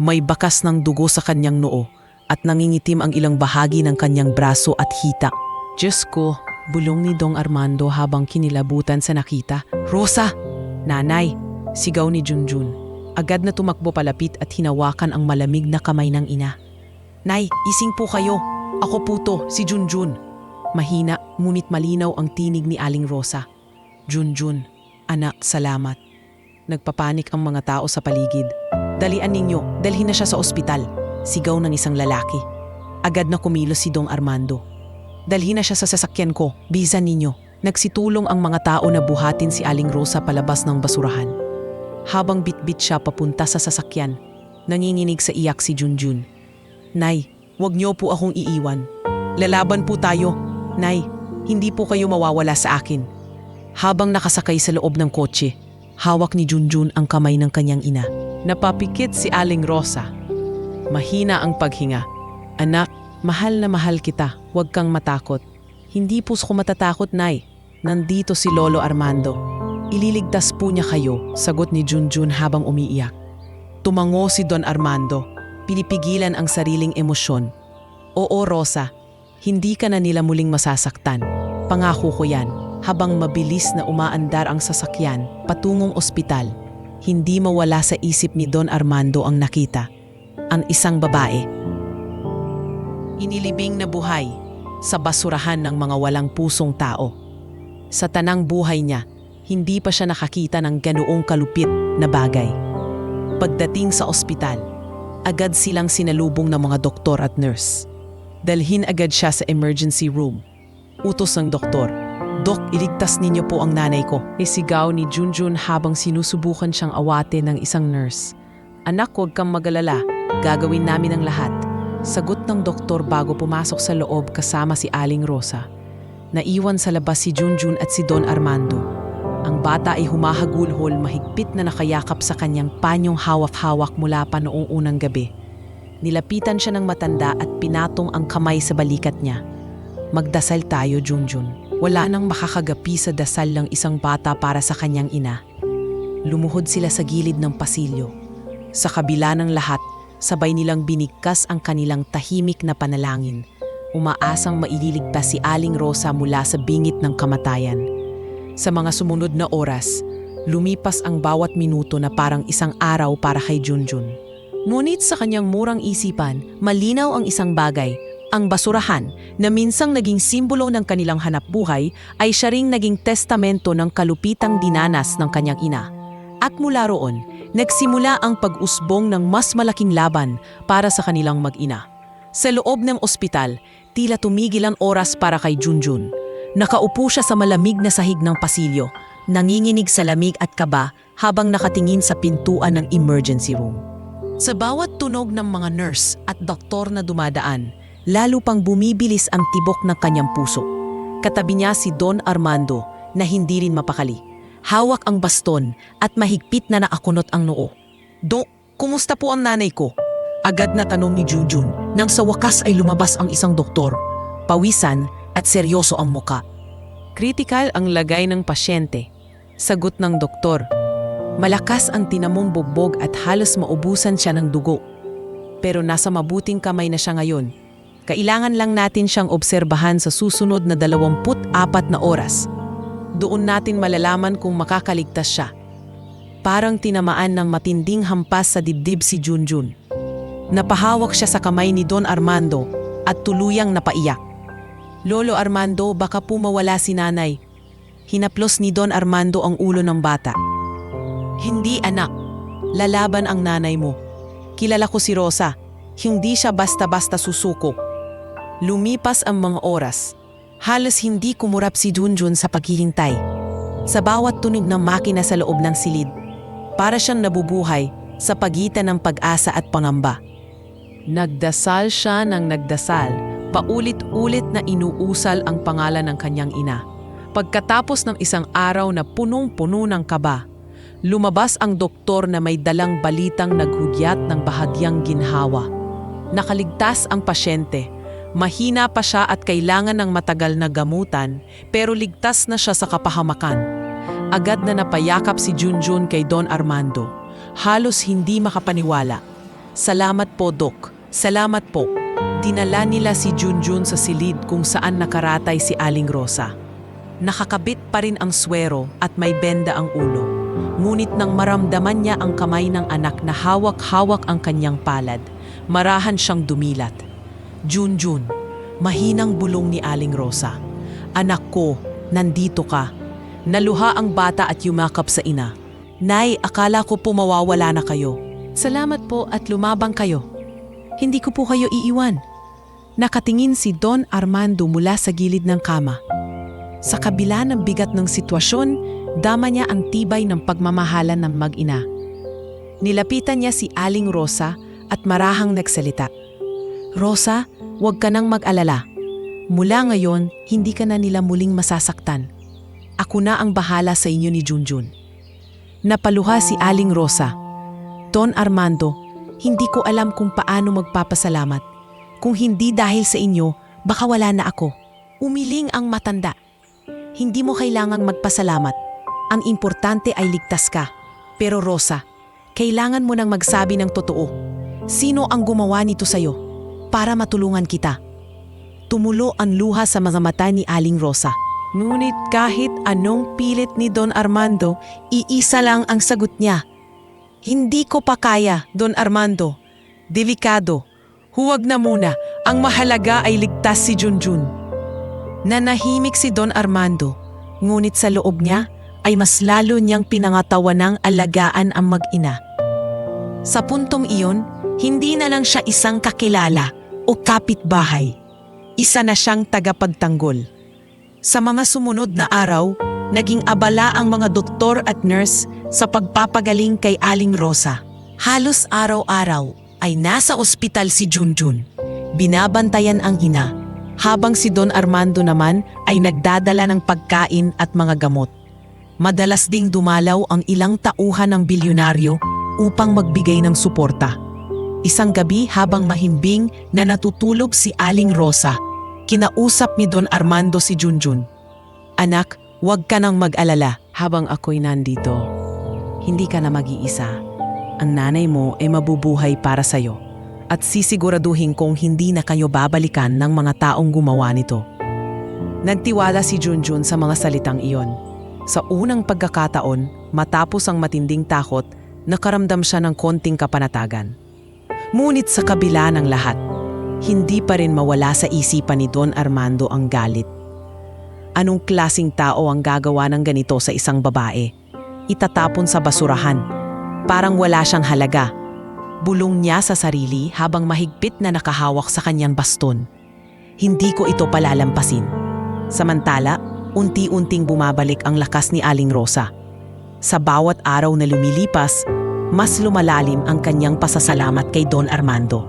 May bakas ng dugo sa kanyang noo at nangingitim ang ilang bahagi ng kanyang braso at hita. "Diyos ko," bulong ni Dong Armando habang kinilabutan sa nakita. "Rosa! Nanay!" sigaw ni Junjun. Agad na tumakbo palapit at hinawakan ang malamig na kamay ng ina. "Nay, ising po kayo. Ako po to, si Junjun." Mahina, ngunit malinaw ang tinig ni Aling Rosa. "Junjun, anak, salamat." Nagpapanik ang mga tao sa paligid. "Dalian ninyo, dalhin na siya sa ospital," sigaw ng isang lalaki. Agad na kumilos si Dong Armando. "Dalhin na siya sa sasakyan ko, bisan ninyo." Nagsitulong ang mga tao na buhatin si Aling Rosa palabas ng basurahan. Habang bitbit siya papunta sa sasakyan, nanginginig sa iyak si Junjun. "Nay, wag niyo po akong iiwan. Lalaban po tayo. Nay, hindi po kayo mawawala sa akin." Habang nakasakay sa loob ng kotse, hawak ni Junjun ang kamay ng kanyang ina. Napapikit si Aling Rosa. Mahina ang paghinga. "Anak, mahal na mahal kita. Huwag kang matakot." "Hindi po ako matatakot, Nay. Nandito si Lolo Armando. Ililigtas po niya kayo," sagot ni Junjun habang umiiyak. Tumango si Don Armando. Pinipigilan ang sariling emosyon. "Oo, Rosa. Hindi ka na nila muling masasaktan. Pangako ko yan." Habang mabilis na umaandar ang sasakyan patungong ospital, hindi mawala sa isip ni Don Armando ang nakita. Ang isang babae. Inilibing na buhay sa basurahan ng mga walang pusong tao. Sa tanang buhay niya, hindi pa siya nakakita ng ganoong kalupit na bagay. Pagdating sa ospital, agad silang sinalubong ng mga doktor at nurse. Dalhin agad siya sa emergency room. Utos ng doktor, "Dok, iligtas ninyo po ang nanay ko." Isigaw ni Junjun habang sinusubukan siyang awatin ng isang nurse. "Anak, huwag kang mag-alala. Gagawin namin ang lahat." Sagot ng doktor bago pumasok sa loob kasama si Aling Rosa. Naiwan sa labas si Junjun at si Don Armando. Ang bata ay humahagulhol, mahigpit na nakayakap sa kanyang panyong hawak-hawak mula pa noong unang gabi. Nilapitan siya ng matanda at pinatong ang kamay sa balikat niya. "Magdasal tayo, Junjun." Wala nang makakagapi sa dasal ng isang bata para sa kanyang ina. Lumuhod sila sa gilid ng pasilyo. Sa kabila ng lahat, sabay nilang binigkas ang kanilang tahimik na panalangin, umaasang maililigtas si Aling Rosa mula sa bingit ng kamatayan. Sa mga sumunod na oras, lumipas ang bawat minuto na parang isang araw para kay Junjun. Ngunit sa kanyang murang isipan, malinaw ang isang bagay. Ang basurahan, na minsang naging simbolo ng kanilang hanapbuhay, ay siya ring naging testamento ng kalupitang dinanas ng kanyang ina. At mula roon, nagsimula ang pag-usbong ng mas malaking laban para sa kanilang mag-ina. Sa loob ng ospital, tila tumigil ang oras para kay Junjun. Nakaupo siya sa malamig na sahig ng pasilyo, nanginginig sa lamig at kaba habang nakatingin sa pintuan ng emergency room. Sa bawat tunog ng mga nurse at doktor na dumadaan, lalo pang bumibilis ang tibok ng kanyang puso. Katabi niya si Don Armando na hindi rin mapakali. Hawak ang baston at mahigpit na naakunot ang noo. "Dok, kumusta po ang nanay ko?" Agad na tanong ni Junjun nang sa wakas ay lumabas ang isang doktor. Pawisan at seryoso ang muka. "Kritikal ang lagay ng pasyente," sagot ng doktor. Malakas ang tinamong bugbog at halos maubusan siya ng dugo. Pero nasa mabuting kamay na siya ngayon. Kailangan lang natin siyang obserbahan sa susunod na 24 na oras. Doon natin malalaman kung makakaligtas siya. Parang tinamaan ng matinding hampas sa dibdib si Junjun. Napahawak siya sa kamay ni Don Armando at tuluyang napaiyak. "Lolo Armando, baka po mawala si nanay." Hinaplos ni Don Armando ang ulo ng bata. "Hindi anak, lalaban ang nanay mo. Kilala ko si Rosa, hindi siya basta-basta susuko." Lumipas ang mga oras. Halos hindi kumurap si Junjun sa paghihintay. Sa bawat tunog ng makina sa loob ng silid, para siyang nabubuhay sa pagitan ng pag-asa at pangamba. Nagdasal siya ng nagdasal, paulit-ulit na inuusal ang pangalan ng kanyang ina. Pagkatapos ng isang araw na punong-puno ng kaba, lumabas ang doktor na may dalang balitang naghudyat ng bahagyang ginhawa. Nakaligtas ang pasyente. Mahina pa siya at kailangan ng matagal na gamutan, pero ligtas na siya sa kapahamakan. Agad na napayakap si Junjun kay Don Armando. Halos hindi makapaniwala. "Salamat po, Dok. Salamat po." Dinala nila si Junjun sa silid kung saan nakaratay si Aling Rosa. Nakakabit pa rin ang swero at may benda ang ulo. Ngunit nang maramdaman niya ang kamay ng anak na hawak-hawak ang kanyang palad, marahan siyang dumilat. "Junjun," mahinang bulong ni Aling Rosa. "Anak ko, nandito ka." Naluha ang bata at yumakap sa ina. "Nay, akala ko po mawawala na kayo." "Salamat po at lumabang kayo. Hindi ko po kayo iiwan." Nakatingin si Don Armando mula sa gilid ng kama. Sa kabila ng bigat ng sitwasyon, dama niya ang tibay ng pagmamahalan ng mag-ina. Nilapitan niya si Aling Rosa at marahang nagsalita. "Rosa, huwag ka nang mag-alala. Mula ngayon, hindi ka na nila muling masasaktan. Ako na ang bahala sa inyo ni Junjun." Napaluha si Aling Rosa. "Don Armando, hindi ko alam kung paano magpapasalamat. Kung hindi dahil sa inyo, baka wala na ako." Umiling ang matanda. "Hindi mo kailangang magpasalamat. Ang importante ay ligtas ka. Pero Rosa, kailangan mo nang magsabi ng totoo. Sino ang gumawa nito sa'yo? Para matulungan kita." Tumulo ang luha sa mga mata ni Aling Rosa. Ngunit kahit anong pilit ni Don Armando, iisa lang ang sagot niya. "Hindi ko pa kaya, Don Armando. Delikado. Huwag na muna. Ang mahalaga ay ligtas si Junjun." Nanahimik si Don Armando, ngunit sa loob niya ay mas lalo niyang pinangatawanang alagaan ang mag-ina. Sa puntong iyon, hindi na lang siya isang kakilala o kapitbahay. Isa na siyang tagapagtanggol. Sa mga sumunod na araw, naging abala ang mga doktor at nurse sa pagpapagaling kay Aling Rosa. Halos araw-araw ay nasa ospital si Junjun. Binabantayan ang ina, habang si Don Armando naman ay nagdadala ng pagkain at mga gamot. Madalas ding dumalaw ang ilang tauhan ng bilyonaryo upang magbigay ng suporta. Isang gabi habang mahimbing na natutulog si Aling Rosa, kinausap ni Don Armando si Junjun. "Anak, huwag ka nang mag-alala habang ako'y nandito. Hindi ka na mag-iisa. Ang nanay mo ay mabubuhay para sa'yo." at sisiguraduhin kong hindi na kayo babalikan ng mga taong gumawa nito. Nagtiwala si Junjun sa mga salitang iyon. Sa unang pagkakataon, matapos ang matinding takot, nakaramdam siya ng konting kapanatagan. Ngunit sa kabila ng lahat, hindi pa rin mawala sa isipan ni Don Armando ang galit. Anong klasing tao ang gagawa ng ganito sa isang babae? Itatapon sa basurahan. Parang wala siyang halaga. Bulong niya sa sarili habang mahigpit na nakahawak sa kanyang baston. Hindi ko ito palalampasin. Samantala, unti-unting bumabalik ang lakas ni Aling Rosa. Sa bawat araw na lumilipas, mas lumalalim ang kanyang pasasalamat kay Don Armando.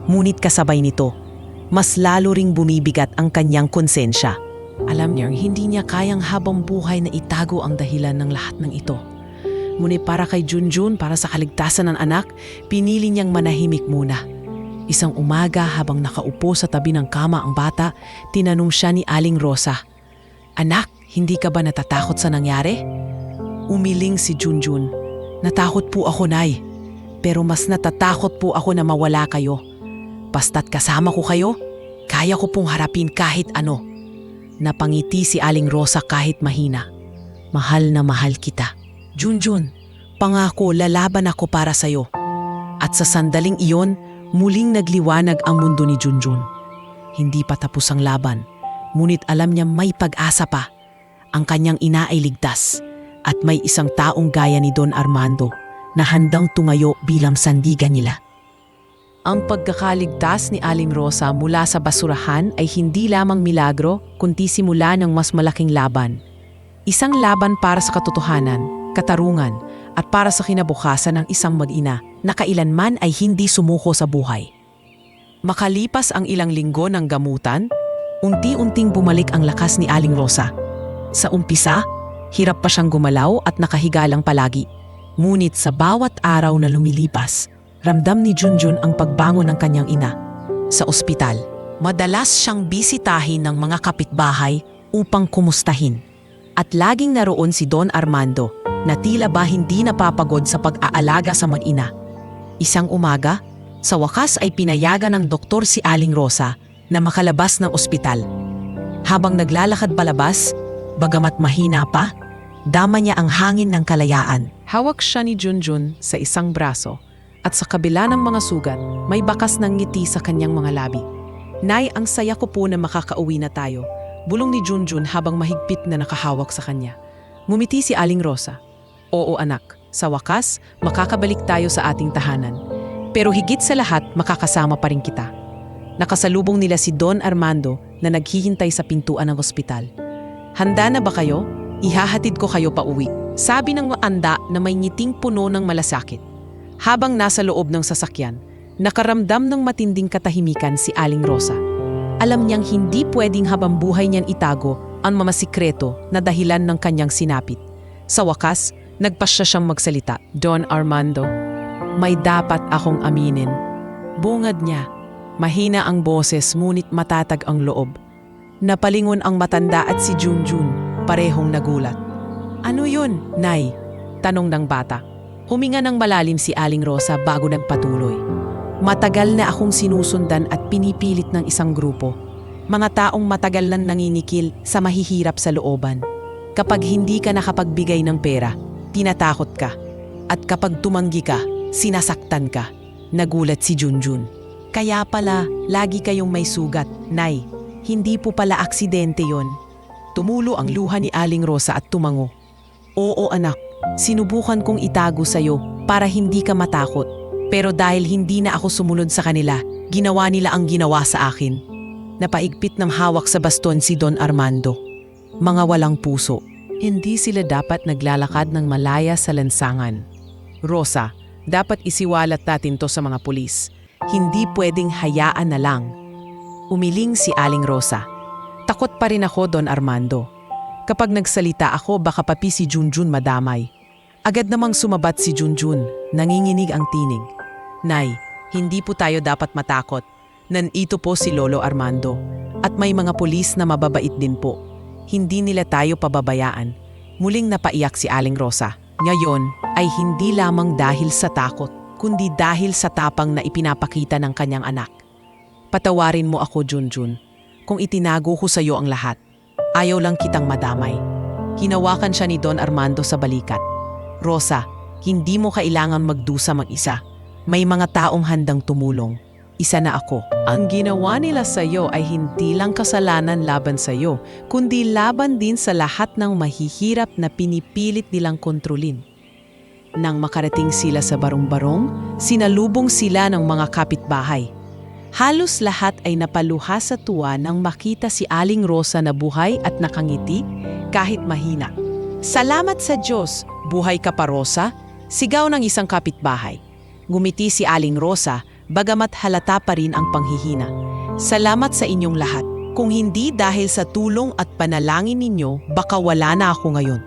Ngunit kasabay nito, mas lalo ring bumibigat ang kanyang konsensya. Alam niyang hindi niya kayang habang buhay na itago ang dahilan ng lahat ng ito. Ngunit para kay Junjun, para sa kaligtasan ng anak, pinili niyang manahimik muna. Isang umaga habang nakaupo sa tabi ng kama ang bata, tinanong siya ni Aling Rosa, "Anak, hindi ka ba natatakot sa nangyari?" Umiling si Junjun. "Natakot po ako, Nay. Pero mas natatakot po ako na mawala kayo. Basta't kasama ko kayo, kaya ko pong harapin kahit ano." Napangiti si Aling Rosa kahit mahina. "Mahal na mahal kita. Junjun, pangako lalaban ako para sa'yo." At sa sandaling iyon, muling nagliwanag ang mundo ni Junjun. Hindi pa tapos ang laban, ngunit alam niya may pag-asa pa. Ang kanyang ina ay ligtas at may isang taong gaya ni Don Armando na handang tumayo bilang sandigan nila. Ang pagkakaligtas ni Aling Rosa mula sa basurahan ay hindi lamang milagro kundi simula ng mas malaking laban. Isang laban para sa katotohanan, katarungan at para sa kinabukasan ng isang mag-ina na kailanman ay hindi sumuko sa buhay. Makalipas ang ilang linggo ng gamutan, unti-unting bumalik ang lakas ni Aling Rosa. Sa umpisa, hirap pa siyang gumalaw at nakahiga lang palagi. Ngunit sa bawat araw na lumilipas, ramdam ni Junjun ang pagbangon ng kanyang ina. Sa ospital, madalas siyang bisitahin ng mga kapitbahay upang kumustahin. At laging naroon si Don Armando na tila ba hindi napapagod sa pag-aalaga sa mag-ina. Isang umaga, sa wakas ay pinayagan ng doktor si Aling Rosa na makalabas ng ospital. Habang naglalakad palabas, bagamat mahina pa, dama niya ang hangin ng kalayaan. Hawak siya ni Junjun sa isang braso at sa kabila ng mga sugat, may bakas ng ngiti sa kanyang mga labi. "Nay, ang saya ko po na makakauwi na tayo," bulong ni Junjun habang mahigpit na nakahawak sa kanya. Ngumiti si Aling Rosa. "Oo anak, sa wakas, makakabalik tayo sa ating tahanan. Pero higit sa lahat, makakasama pa rin kita." Nakasalubong nila si Don Armando na naghihintay sa pintuan ng ospital. "Handa na ba kayo? Ihahatid ko kayo pa uwi," sabi ng maanda na may ngiting puno ng malasakit. Habang nasa loob ng sasakyan, nakaramdam ng matinding katahimikan si Aling Rosa. Alam niyang hindi pwedeng habang buhay niyan itago ang mga sikreto na dahilan ng kanyang sinapit. Sa wakas, nagpasya siyang magsalita. "Don Armando, may dapat akong aminin." Bungad niya. Mahina ang boses ngunit matatag ang loob. Napalingon ang matanda at si Junjun, parehong nagulat. "Ano yun, Nay?" tanong ng bata. Huminga ng malalim si Aling Rosa bago nagpatuloy. "Matagal na akong sinusundan at pinipilit ng isang grupo. Mga taong matagal nang nanginikil sa mahihirap sa looban. Kapag hindi ka nakapagbigay ng pera, tinatakot ka. At kapag tumanggi ka, sinasaktan ka." Nagulat si Junjun. "Kaya pala, lagi kayong may sugat, Nay. Hindi po pala aksidente yon." Tumulo ang luha ni Aling Rosa at tumango. "Oo anak, sinubukan kong itago sa'yo para hindi ka matakot. Pero dahil hindi na ako sumunod sa kanila, ginawa nila ang ginawa sa akin." Napaigpit ng hawak sa baston si Don Armando. Mga walang puso. Hindi sila dapat naglalakad ng malaya sa lansangan. "Rosa, dapat isiwalat natin to sa mga pulis. Hindi pwedeng hayaan na lang." Umiling si Aling Rosa. "Takot pa rin ako, Don Armando. Kapag nagsalita ako, baka papi si Junjun madamay." Agad namang sumabat si Junjun, nanginginig ang tinig. "Nay, hindi po tayo dapat matakot. Nandito po si Lolo Armando. At may mga pulis na mababait din po. Hindi nila tayo pababayaan." Muling napaiyak si Aling Rosa. Ngayon ay hindi lamang dahil sa takot, kundi dahil sa tapang na ipinapakita ng kanyang anak. Patawarin mo ako, Junjun, kung itinago ko sa iyo ang lahat. Ayaw lang kitang madamay. Hinawakan siya ni Don Armando sa balikat. Rosa, hindi mo kailangan magdusa mag-isa. May mga taong handang tumulong. Isa na ako. Ang ginawa nila sa iyo ay hindi lang kasalanan laban sa iyo, kundi laban din sa lahat ng mahihirap na pinipilit nilang kontrolin. Nang makarating sila sa barong-barong, sinalubong sila ng mga kapitbahay. Halos lahat ay napaluha sa tuwa nang makita si Aling Rosa na buhay at nakangiti kahit mahina. Salamat sa Diyos! Buhay ka pa, Rosa? Sigaw ng isang kapitbahay. Ngumiti si Aling Rosa, bagamat halata pa rin ang panghihina. Salamat sa inyong lahat. Kung hindi dahil sa tulong at panalangin ninyo, baka wala na ako ngayon.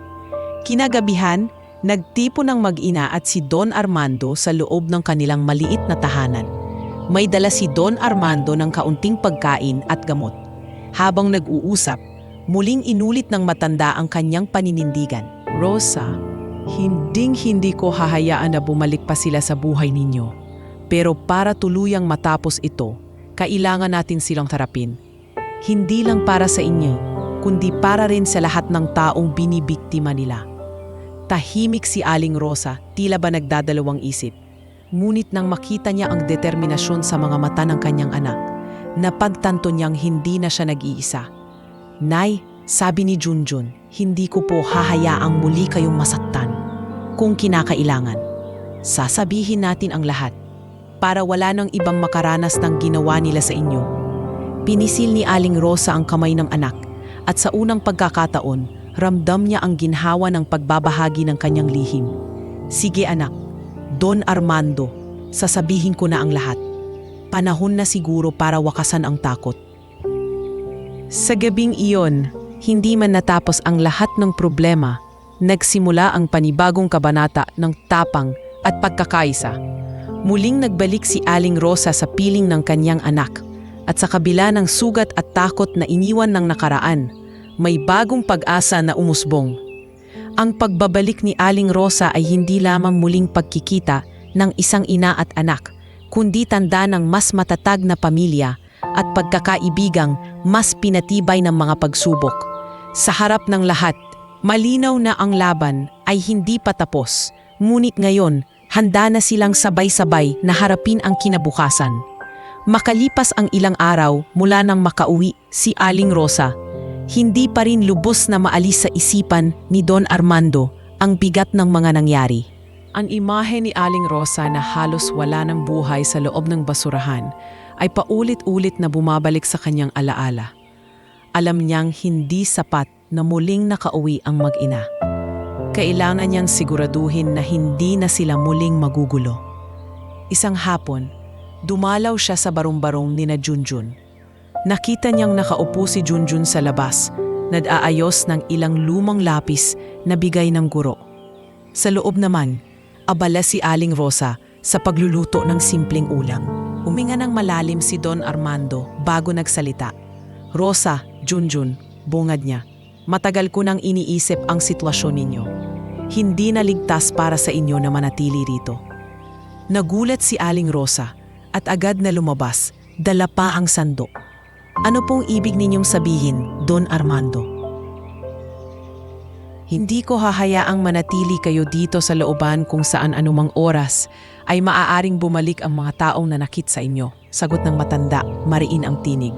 Kinagabihan, nagtipon ng mag-ina at si Don Armando sa loob ng kanilang maliit na tahanan. May dala si Don Armando ng kaunting pagkain at gamot. Habang nag-uusap, muling inulit ng matanda ang kanyang paninindigan. Rosa, hinding-hindi ko hahayaan na bumalik pa sila sa buhay ninyo. Pero para tuluyang matapos ito, kailangan natin silang harapin. Hindi lang para sa inyo, kundi para rin sa lahat ng taong binibiktima nila. Tahimik si Aling Rosa, tila ba nagdadalawang isip. Ngunit nang makita niya ang determinasyon sa mga mata ng kanyang anak, napagtanto niyang hindi na siya nag-iisa. Nay, sabi ni Junjun, hindi ko po hahayaang muli kayong masaktan. Kung kinakailangan, sasabihin natin ang lahat para wala nang ibang makaranas ng ginawa nila sa inyo. Pinisil ni Aling Rosa ang kamay ng anak at sa unang pagkakataon, ramdam niya ang ginhawa ng pagbabahagi ng kanyang lihim. Sige anak, Don Armando, sasabihin ko na ang lahat. Panahon na siguro para wakasan ang takot. Sa gabing iyon, hindi man natapos ang lahat ng problema, nagsimula ang panibagong kabanata ng tapang at pagkakaisa. Muling nagbalik si Aling Rosa sa piling ng kanyang anak at sa kabila ng sugat at takot na iniwan ng nakaraan, may bagong pag-asa na umusbong. Ang pagbabalik ni Aling Rosa ay hindi lamang muling pagkikita ng isang ina at anak, kundi tanda ng mas matatag na pamilya at pagkakaibigang mas pinatibay ng mga pagsubok. Sa harap ng lahat, malinaw na ang laban ay hindi pa tapos, ngunit ngayon, handa na silang sabay-sabay na harapin ang kinabukasan. Makalipas ang ilang araw mula nang makauwi si Aling Rosa, hindi pa rin lubos na maalis sa isipan ni Don Armando ang bigat ng mga nangyari. Ang imahe ni Aling Rosa na halos wala ng buhay sa loob ng basurahan ay paulit-ulit na bumabalik sa kanyang alaala. Alam niyang hindi sapat na muling nakauwi ang mag-ina. Kailangan niyang siguraduhin na hindi na sila muling magugulo. Isang hapon, dumalaw siya sa barong-barong ni na Junjun. Nakita niyang nakaupo si Junjun sa labas, nag-aayos ng ilang lumang lapis na bigay ng guro. Sa loob naman, abala si Aling Rosa sa pagluluto ng simpleng ulam. Huminga ng malalim si Don Armando bago nagsalita. Rosa, Junjun, bungad niya. Matagal ko nang iniisip ang sitwasyon ninyo. Hindi na ligtas para sa inyo na manatili rito. Nagulat si Aling Rosa at agad na lumabas, dala pa ang sandok. Ano pong ibig ninyong sabihin, Don Armando? Hindi ko hahayaang manatili kayo dito sa looban kung saan anumang oras ay maaaring bumalik ang mga taong nanakit sa inyo, sagot ng matanda, mariin ang tinig.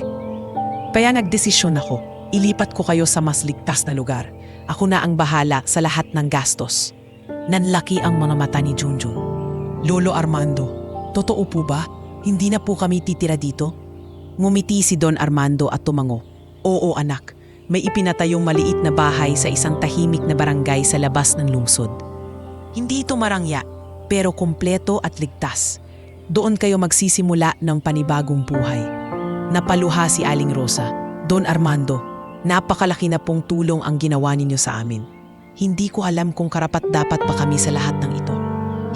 Kaya nagdesisyon ako, ilipat ko kayo sa mas ligtas na lugar. Ako na ang bahala sa lahat ng gastos. Nanlaki ang mga mata ni Junjun. Lolo Armando, totoo po ba? Hindi na po kami titira dito? Ngumiti si Don Armando at tumango. Oo anak, may ipinatayong maliit na bahay sa isang tahimik na barangay sa labas ng lungsod. Hindi ito marangya, pero kumpleto at ligtas. Doon kayo magsisimula ng panibagong buhay. Napaluha si Aling Rosa. Don Armando, napakalaki na pong tulong ang ginawa ninyo sa amin. Hindi ko alam kung karapat-dapat pa kami sa lahat ng ito.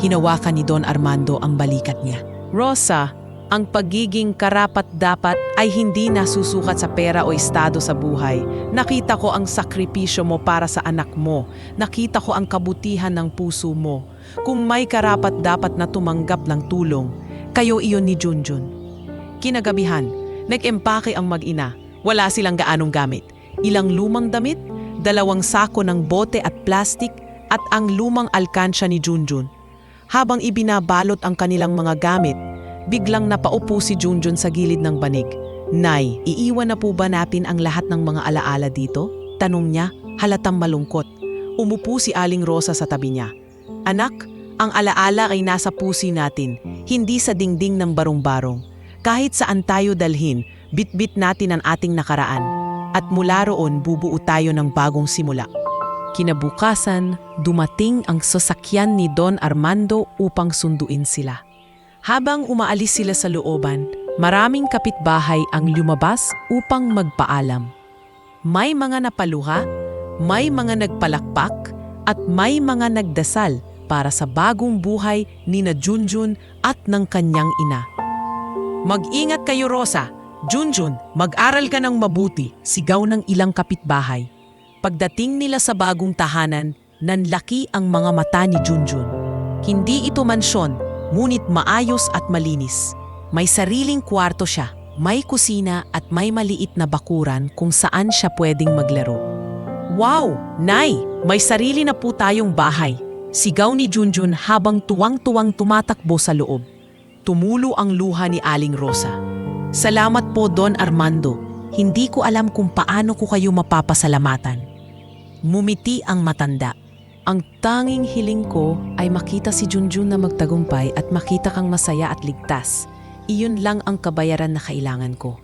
Hinawakan ni Don Armando ang balikat niya. Rosa, Ang pagiging karapat-dapat ay hindi nasusukat sa pera o estado sa buhay. Nakita ko ang sakripisyo mo para sa anak mo. Nakita ko ang kabutihan ng puso mo. Kung may karapat-dapat na tumanggap ng tulong, kayo iyon ni Junjun. Kinagabihan, nag-empake ang mag-ina. Wala silang gaanong gamit. Ilang lumang damit, 2 sako ng bote at plastik, at ang lumang alkansya ni Junjun. Habang ibinabalot ang kanilang mga gamit, biglang napaupo si Junjun sa gilid ng banig. "Nay, iiwan na po ba natin ang lahat ng mga alaala dito?" Tanong niya, halatang malungkot. Umupo si Aling Rosa sa tabi niya. "Anak, ang alaala ay nasa pusi natin, hindi sa dingding ng barong-barong. Kahit saan tayo dalhin, bitbit natin ang ating nakaraan. At mula roon bubuo tayo ng bagong simula." Kinabukasan, dumating ang sasakyan ni Don Armando upang sunduin sila. Habang umaalis sila sa looban, maraming kapitbahay ang lumabas upang magpaalam. May mga napaluha, may mga nagpalakpak, at may mga nagdasal para sa bagong buhay ni na Junjun at ng kanyang ina. "Mag-ingat kayo, Rosa. Junjun, mag-aral ka ng mabuti," sigaw ng ilang kapitbahay. Pagdating nila sa bagong tahanan, nanlaki ang mga mata ni Junjun. Hindi ito mansyon, ngunit maayos at malinis. May sariling kwarto siya, may kusina at may maliit na bakuran kung saan siya pwedeng maglaro. "Wow! Nay, may sarili na po tayong bahay," sigaw ni Junjun habang tuwang-tuwang tumatakbo sa loob. Tumulo ang luha ni Aling Rosa. "Salamat po, Don Armando. Hindi ko alam kung paano ko kayo mapapasalamatan." Mumiti ang matanda. "Ang tanging hiling ko ay makita si Junjun na magtagumpay at makita kang masaya at ligtas. Iyon lang ang kabayaran na kailangan ko."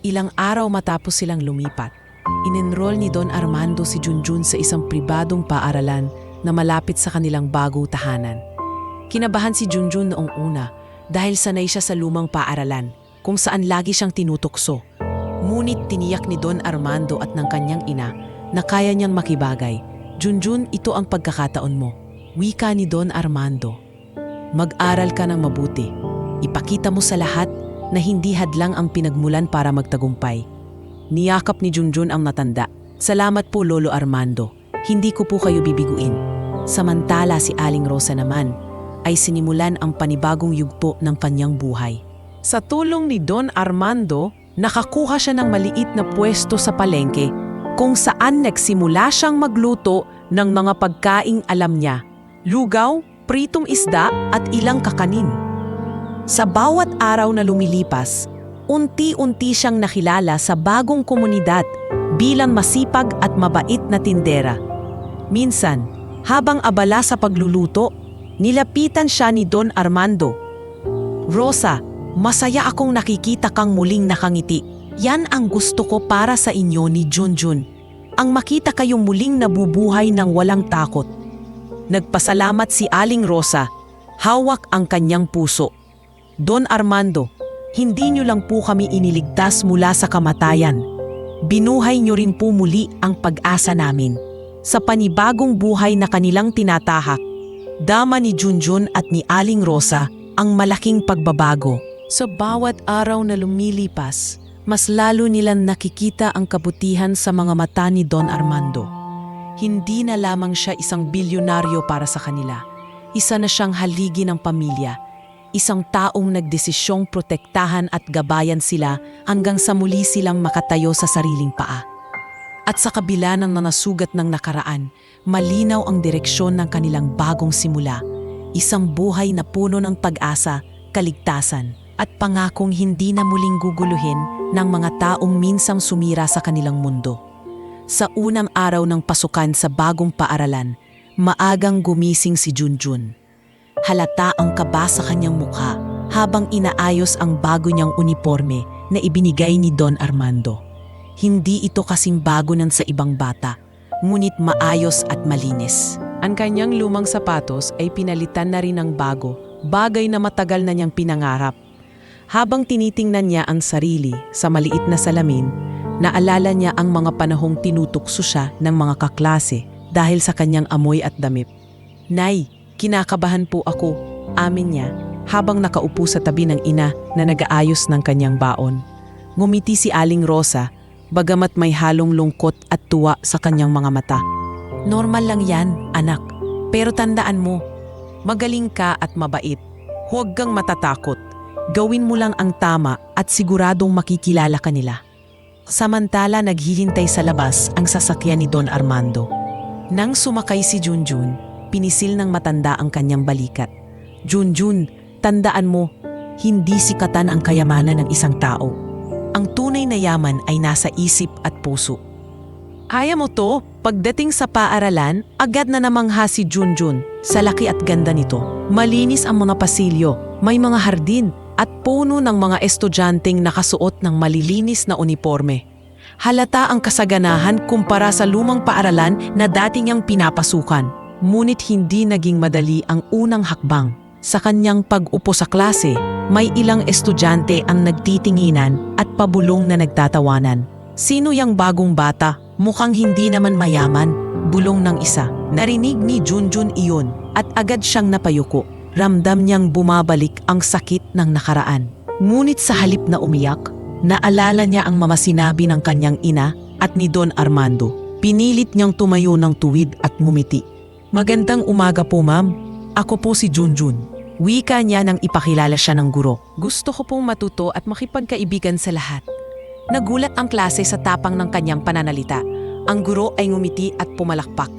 Ilang araw matapos silang lumipat, in-enroll ni Don Armando si Junjun sa isang pribadong paaralan na malapit sa kanilang bagong tahanan. Kinabahan si Junjun noong una dahil sanay siya sa lumang paaralan kung saan lagi siyang tinutokso. Ngunit tiniyak ni Don Armando at ng kanyang ina na kaya niyang makibagay. "Junjun, ito ang pagkakataon mo," wika ni Don Armando. "Mag-aral ka ng mabuti. Ipakita mo sa lahat na hindi hadlang ang pinagmulan para magtagumpay." Niyakap ni Junjun ang matanda. "Salamat po, Lolo Armando. Hindi ko po kayo bibiguin." Samantala si Aling Rosa naman ay sinimulan ang panibagong yugto ng kanyang buhay. Sa tulong ni Don Armando, nakakuha siya ng maliit na pwesto sa palengke kung saan nagsimula siyang magluto ng mga pagkaing alam niya: lugaw, pritong isda at ilang kakanin. Sa bawat araw na lumilipas, unti-unti siyang nakilala sa bagong komunidad bilang masipag at mabait na tindera. Minsan, habang abala sa pagluluto, nilapitan siya ni Don Armando. "Rosa, masaya akong nakikita kang muling nakangiti. Yan ang gusto ko para sa inyo ni Junjun. Ang makita kayong muling nabubuhay ng walang takot." Nagpasalamat si Aling Rosa. Hawak ang kanyang puso. "Don Armando, hindi niyo lang po kami iniligtas mula sa kamatayan. Binuhay niyo rin po muli ang pag-asa namin." Sa panibagong buhay na kanilang tinatahak, dama ni Junjun at ni Aling Rosa ang malaking pagbabago. Sa bawat araw na lumilipas, mas lalo nilang nakikita ang kabutihan sa mga mata ni Don Armando. Hindi na lamang siya isang bilyonaryo para sa kanila. Isa na siyang haligi ng pamilya. Isang taong nagdesisyong protektahan at gabayan sila hanggang sa muli silang makatayo sa sariling paa. At sa kabila ng nanasugat ng nakaraan, malinaw ang direksyon ng kanilang bagong simula. Isang buhay na puno ng pag-asa, kaligtasan, at pangakong hindi na muling guguluhin ng mga taong minsang sumira sa kanilang mundo. Sa unang araw ng pasukan sa bagong paaralan, maagang gumising si Junjun. Halata ang kaba sa kanyang mukha habang inaayos ang bago niyang uniforme na ibinigay ni Don Armando. Hindi ito kasing bago ng sa ibang bata, ngunit maayos at malinis. Ang kanyang lumang sapatos ay pinalitan na rin ng bago, bagay na matagal na niyang pinangarap. Habang tinitingnan niya ang sarili sa maliit na salamin, naalala niya ang mga panahong tinutukso siya ng mga kaklase dahil sa kanyang amoy at damit. "Nay, kinakabahan po ako," amin niya. habang nakaupo sa tabi ng ina na nag-aayos ng kanyang baon. Ngumiti si Aling Rosa, bagamat may halong lungkot at tuwa sa kanyang mga mata. Normal lang yan, anak. Pero tandaan mo, magaling ka at mabait. Huwag kang matatakot. Gawin mo lang ang tama at siguradong makikilala ka nila. Samantala naghihintay sa labas ang sasakyan ni Don Armando. Nang sumakay si Junjun, pinisil ng matanda ang kanyang balikat. Junjun, tandaan mo, hindi sikatan ang kayamanan ng isang tao. Ang tunay na yaman ay nasa isip at puso. Kaya mo to, pagdating sa paaralan, agad na namangha si Junjun sa laki at ganda nito. Malinis ang mga pasilyo, may mga hardin at puno ng mga estudyanteng nakasuot ng malilinis na uniforme. Halata ang kasaganahan kumpara sa lumang paaralan na dati niyang pinapasukan. Ngunit hindi naging madali ang unang hakbang. Sa kanyang pag-upo sa klase, may ilang estudyante ang nagtitinginan at pabulong na nagtatawanan. Sino yang bagong bata? Mukhang hindi naman mayaman, bulong ng isa. Narinig ni Junjun iyon at agad siyang napayuko. Ramdam niyang bumabalik ang sakit ng nakaraan. Ngunit sa halip na umiyak, naalala niya ang mga sinabi ng kanyang ina at ni Don Armando. Pinilit niyang tumayo ng tuwid at ngumiti. Magandang umaga po, ma'am. Ako po si Junjun. Wika niya nang ipakilala siya ng guro. Gusto ko pong matuto at makipagkaibigan sa lahat. Nagulat ang klase sa tapang ng kanyang pananalita. Ang guro ay ngumiti at pumalakpak.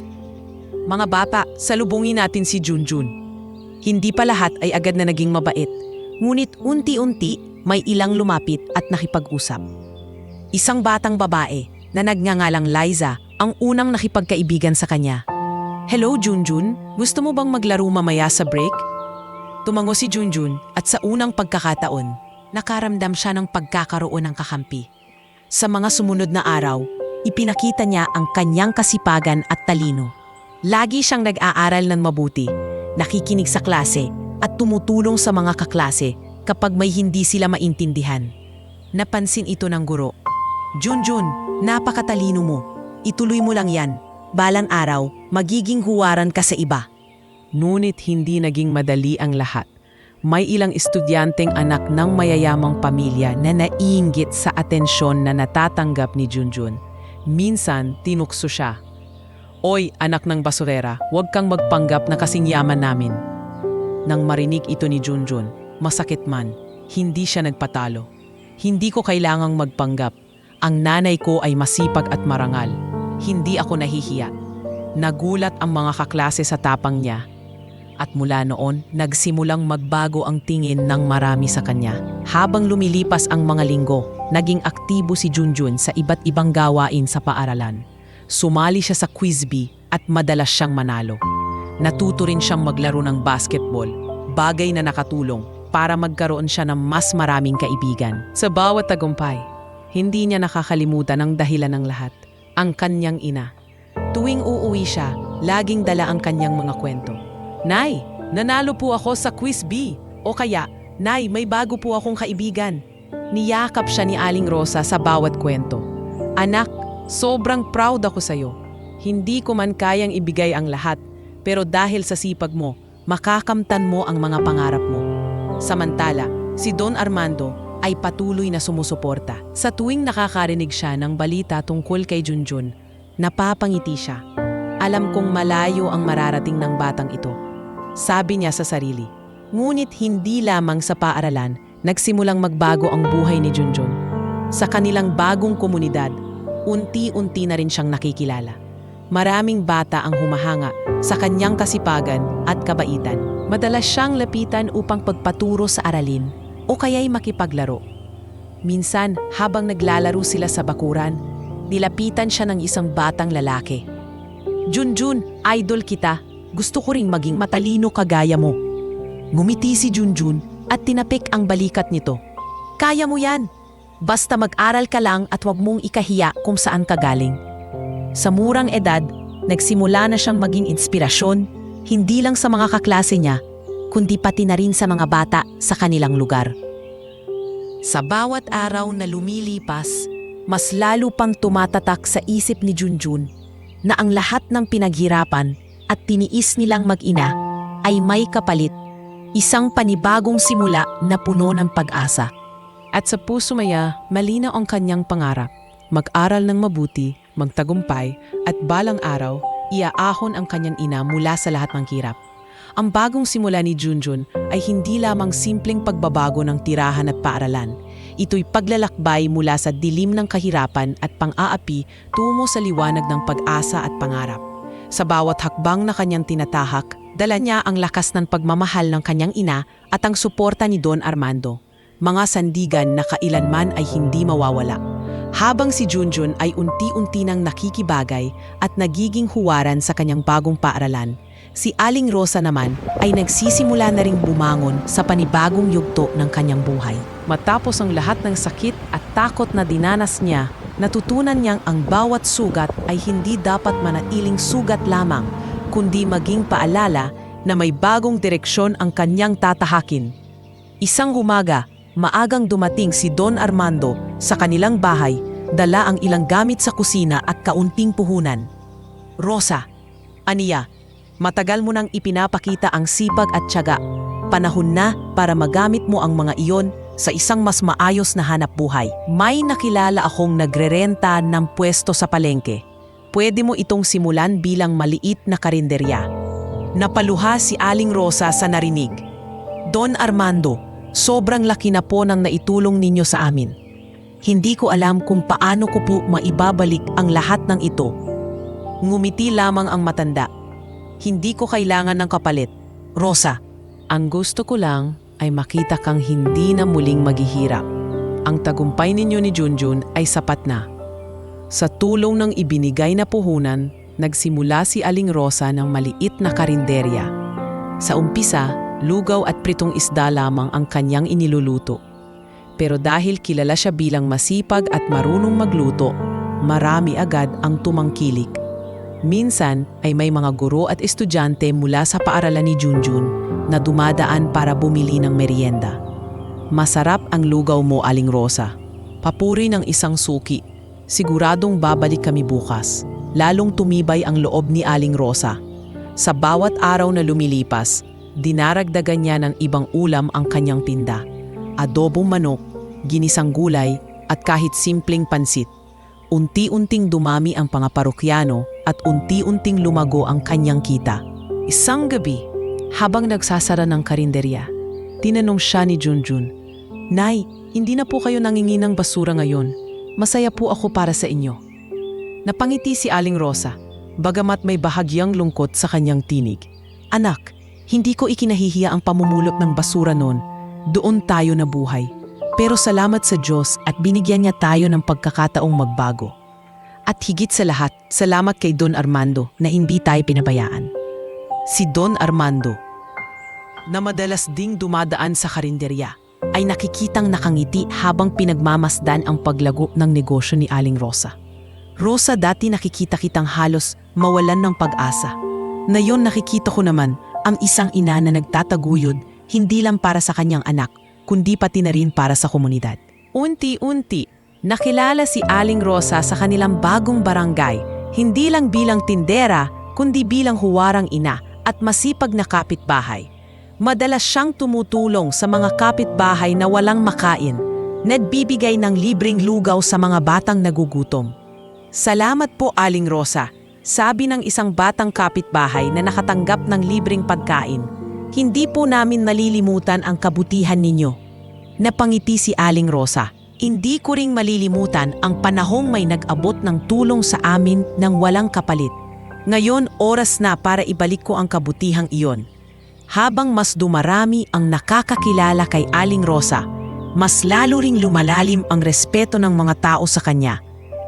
Mga bata, salubungin natin si Junjun. Hindi pa lahat ay agad na naging mabait. Ngunit unti-unti may ilang lumapit at nakipag-usap. Isang batang babae na nagngangalang Liza ang unang nakipagkaibigan sa kanya. Hello Junjun, gusto mo bang maglaro mamaya sa break? Tumango si Junjun at sa unang pagkakataon, nakaramdam siya ng pagkakaroon ng kakampi. Sa mga sumunod na araw, ipinakita niya ang kanyang kasipagan at talino. Lagi siyang nag-aaral ng mabuti, nakikinig sa klase at tumutulong sa mga kaklase kapag may hindi sila maintindihan. Napansin ito ng guro. Junjun, napakatalino mo. Ituloy mo lang yan. Balang araw, magiging huwaran ka sa iba. Ngunit hindi naging madali ang lahat. May ilang estudyanteng anak ng mayayamang pamilya na naiinggit sa atensyon na natatanggap ni Junjun. Minsan, tinukso siya. Oy, anak ng basurera, huwag kang magpanggap na kasing yaman namin. Nang marinig ito ni Junjun, masakit man, hindi siya nagpatalo. Hindi ko kailangang magpanggap. Ang nanay ko ay masipag at marangal. Hindi ako nahihiya. Nagulat ang mga kaklase sa tapang niya. At mula noon, nagsimulang magbago ang tingin ng marami sa kanya. Habang lumilipas ang mga linggo, naging aktibo si Junjun sa iba't ibang gawain sa paaralan. Sumali siya sa quiz bee at madalas siyang manalo. Natuto rin siyang maglaro ng basketball, bagay na nakatulong para magkaroon siya ng mas maraming kaibigan. Sa bawat tagumpay, hindi niya nakakalimutan ang dahilan ng lahat, ang kanyang ina. Tuwing uuwi siya, laging dala ang kanyang mga kwento. Nay, nanalo po ako sa quiz bee. O kaya, Nay, may bago po akong kaibigan. Niyakap siya ni Aling Rosa sa bawat kwento. Anak, sobrang proud ako sa'yo. Hindi ko man kayang ibigay ang lahat, pero dahil sa sipag mo, makakamtan mo ang mga pangarap mo. Samantala, si Don Armando ay patuloy na sumusuporta. Sa tuwing nakakarinig siya ng balita tungkol kay Junjun, napapangiti siya. Alam kong malayo ang mararating ng batang ito. Sabi niya sa sarili. Ngunit hindi lamang sa paaralan, nagsimulang magbago ang buhay ni Junjun. Sa kanilang bagong komunidad, unti-unti na rin siyang nakikilala. Maraming bata ang humahanga sa kanyang kasipagan at kabaitan. Madalas siyang lapitan upang pagpaturo sa aralin o kaya'y makipaglaro. Minsan, habang naglalaro sila sa bakuran, nilapitan siya ng isang batang lalaki. Junjun, idol kita. Gusto ko ring maging matalino kagaya mo. Ngumiti si Junjun at tinapik ang balikat nito. Kaya mo yan. Basta mag-aral ka lang at huwag mong ikahiya kung saan ka galing. Sa murang edad, nagsimula na siyang maging inspirasyon, hindi lang sa mga kaklase niya, kundi pati na rin sa mga bata sa kanilang lugar. Sa bawat araw na lumilipas, mas lalo pang tumatatak sa isip ni Junjun na ang lahat ng pinaghirapan at tiniis nilang mag-ina ay may kapalit. Isang panibagong simula na puno ng pag-asa. At sa puso maya, malinaw ang kanyang pangarap. Mag-aral ng mabuti, magtagumpay, at balang araw, iaahon ang kanyang ina mula sa lahat ng hirap. Ang bagong simula ni Junjun ay hindi lamang simpleng pagbabago ng tirahan at paaralan. Ito'y paglalakbay mula sa dilim ng kahirapan at pang-aapi tungo sa liwanag ng pag-asa at pangarap. Sa bawat hakbang na kanyang tinatahak, dala niya ang lakas ng pagmamahal ng kanyang ina at ang suporta ni Don Armando. Mga sandigan na kailanman ay hindi mawawala. Habang si Junjun ay unti-unti nang nakikibagay at nagiging huwaran sa kanyang bagong paaralan, si Aling Rosa naman ay nagsisimula na ring bumangon sa panibagong yugto ng kanyang buhay. Matapos ang lahat ng sakit at takot na dinanas niya, natutunan niyang ang bawat sugat ay hindi dapat manatiling sugat lamang, kundi maging paalala na may bagong direksyon ang kanyang tatahakin. Isang umaga, maagang dumating si Don Armando sa kanilang bahay, dala ang ilang gamit sa kusina at kaunting puhunan. "Rosa, aniya, matagal mo nang ipinapakita ang sipag at tiyaga. Panahon na para magamit mo ang mga iyon sa isang mas maayos na hanap buhay. May nakilala akong nagrerenta ng pwesto sa palengke. Pwede mo itong simulan bilang maliit na karinderya." Napaluha si Aling Rosa sa narinig. "Don Armando, sobrang laki na po ng naitulong ninyo sa amin. Hindi ko alam kung paano ko po maibabalik ang lahat ng ito." Ngumiti lamang ang matanda. "Hindi ko kailangan ng kapalit, Rosa. Ang gusto ko lang ay makita kang hindi na muling maghihirap. Ang tagumpay ninyo ni Junjun ay sapat na." Sa tulong ng ibinigay na puhunan, nagsimula si Aling Rosa ng maliit na karinderya. Sa umpisa, lugaw at pritong isda lamang ang kanyang iniluluto. Pero dahil kilala siya bilang masipag at marunong magluto, marami agad ang tumangkilik. Minsan ay may mga guro at estudyante mula sa paaralan ni Junjun na dumadaan para bumili ng merienda. "Masarap ang lugaw mo, Aling Rosa. Papuri ng isang suki. Siguradong babalik kami bukas." Lalong tumibay ang loob ni Aling Rosa. Sa bawat araw na lumilipas, dinaragdagan niya ng ibang ulam ang kanyang tinda. Adobong manok, ginisang gulay, at kahit simpleng pansit. Unti-unting dumami ang mga parokyano at unti-unting lumago ang kanyang kita. Isang gabi, habang nagsasara ng karinderya, tinanong siya ni Junjun, "Nay, hindi na po kayo nangingi ng basura ngayon. Masaya po ako para sa inyo." Napangiti si Aling Rosa, bagamat may bahagyang lungkot sa kanyang tinig. "Anak, hindi ko ikinahihiya ang pamumulot ng basura noon. Doon tayo nabuhay. Pero salamat sa Diyos at binigyan niya tayo ng pagkakataong magbago. At higit sa lahat, salamat kay Don Armando na hindi tayo pinabayaan." Si Don Armando, na madalas ding dumadaan sa karinderya, ay nakikitang nakangiti habang pinagmamasdan ang paglago ng negosyo ni Aling Rosa. "Rosa, dati nakikita kitang halos mawalan ng pag-asa. Ngayon nakikita ko naman ang isang ina na nagtataguyod hindi lang para sa kanyang anak, kundi pati na rin para sa komunidad." Unti-unti, nakilala si Aling Rosa sa kanilang bagong barangay, hindi lang bilang tindera, kundi bilang huwarang ina at masipag na kapitbahay. Madalas siyang tumutulong sa mga kapitbahay na walang makain, nagbibigay ng libreng lugaw sa mga batang nagugutom. "Salamat po, Aling Rosa," sabi ng isang batang kapitbahay na nakatanggap ng libreng pagkain. "Hindi po namin nalilimutan ang kabutihan ninyo." Napangiti si Aling Rosa. "Hindi ko ring malilimutan ang panahong may nag-abot ng tulong sa amin ng walang kapalit. Ngayon oras na para ibalik ko ang kabutihang iyon." Habang mas dumarami ang nakakakilala kay Aling Rosa, mas lalo ring lumalalim ang respeto ng mga tao sa kanya.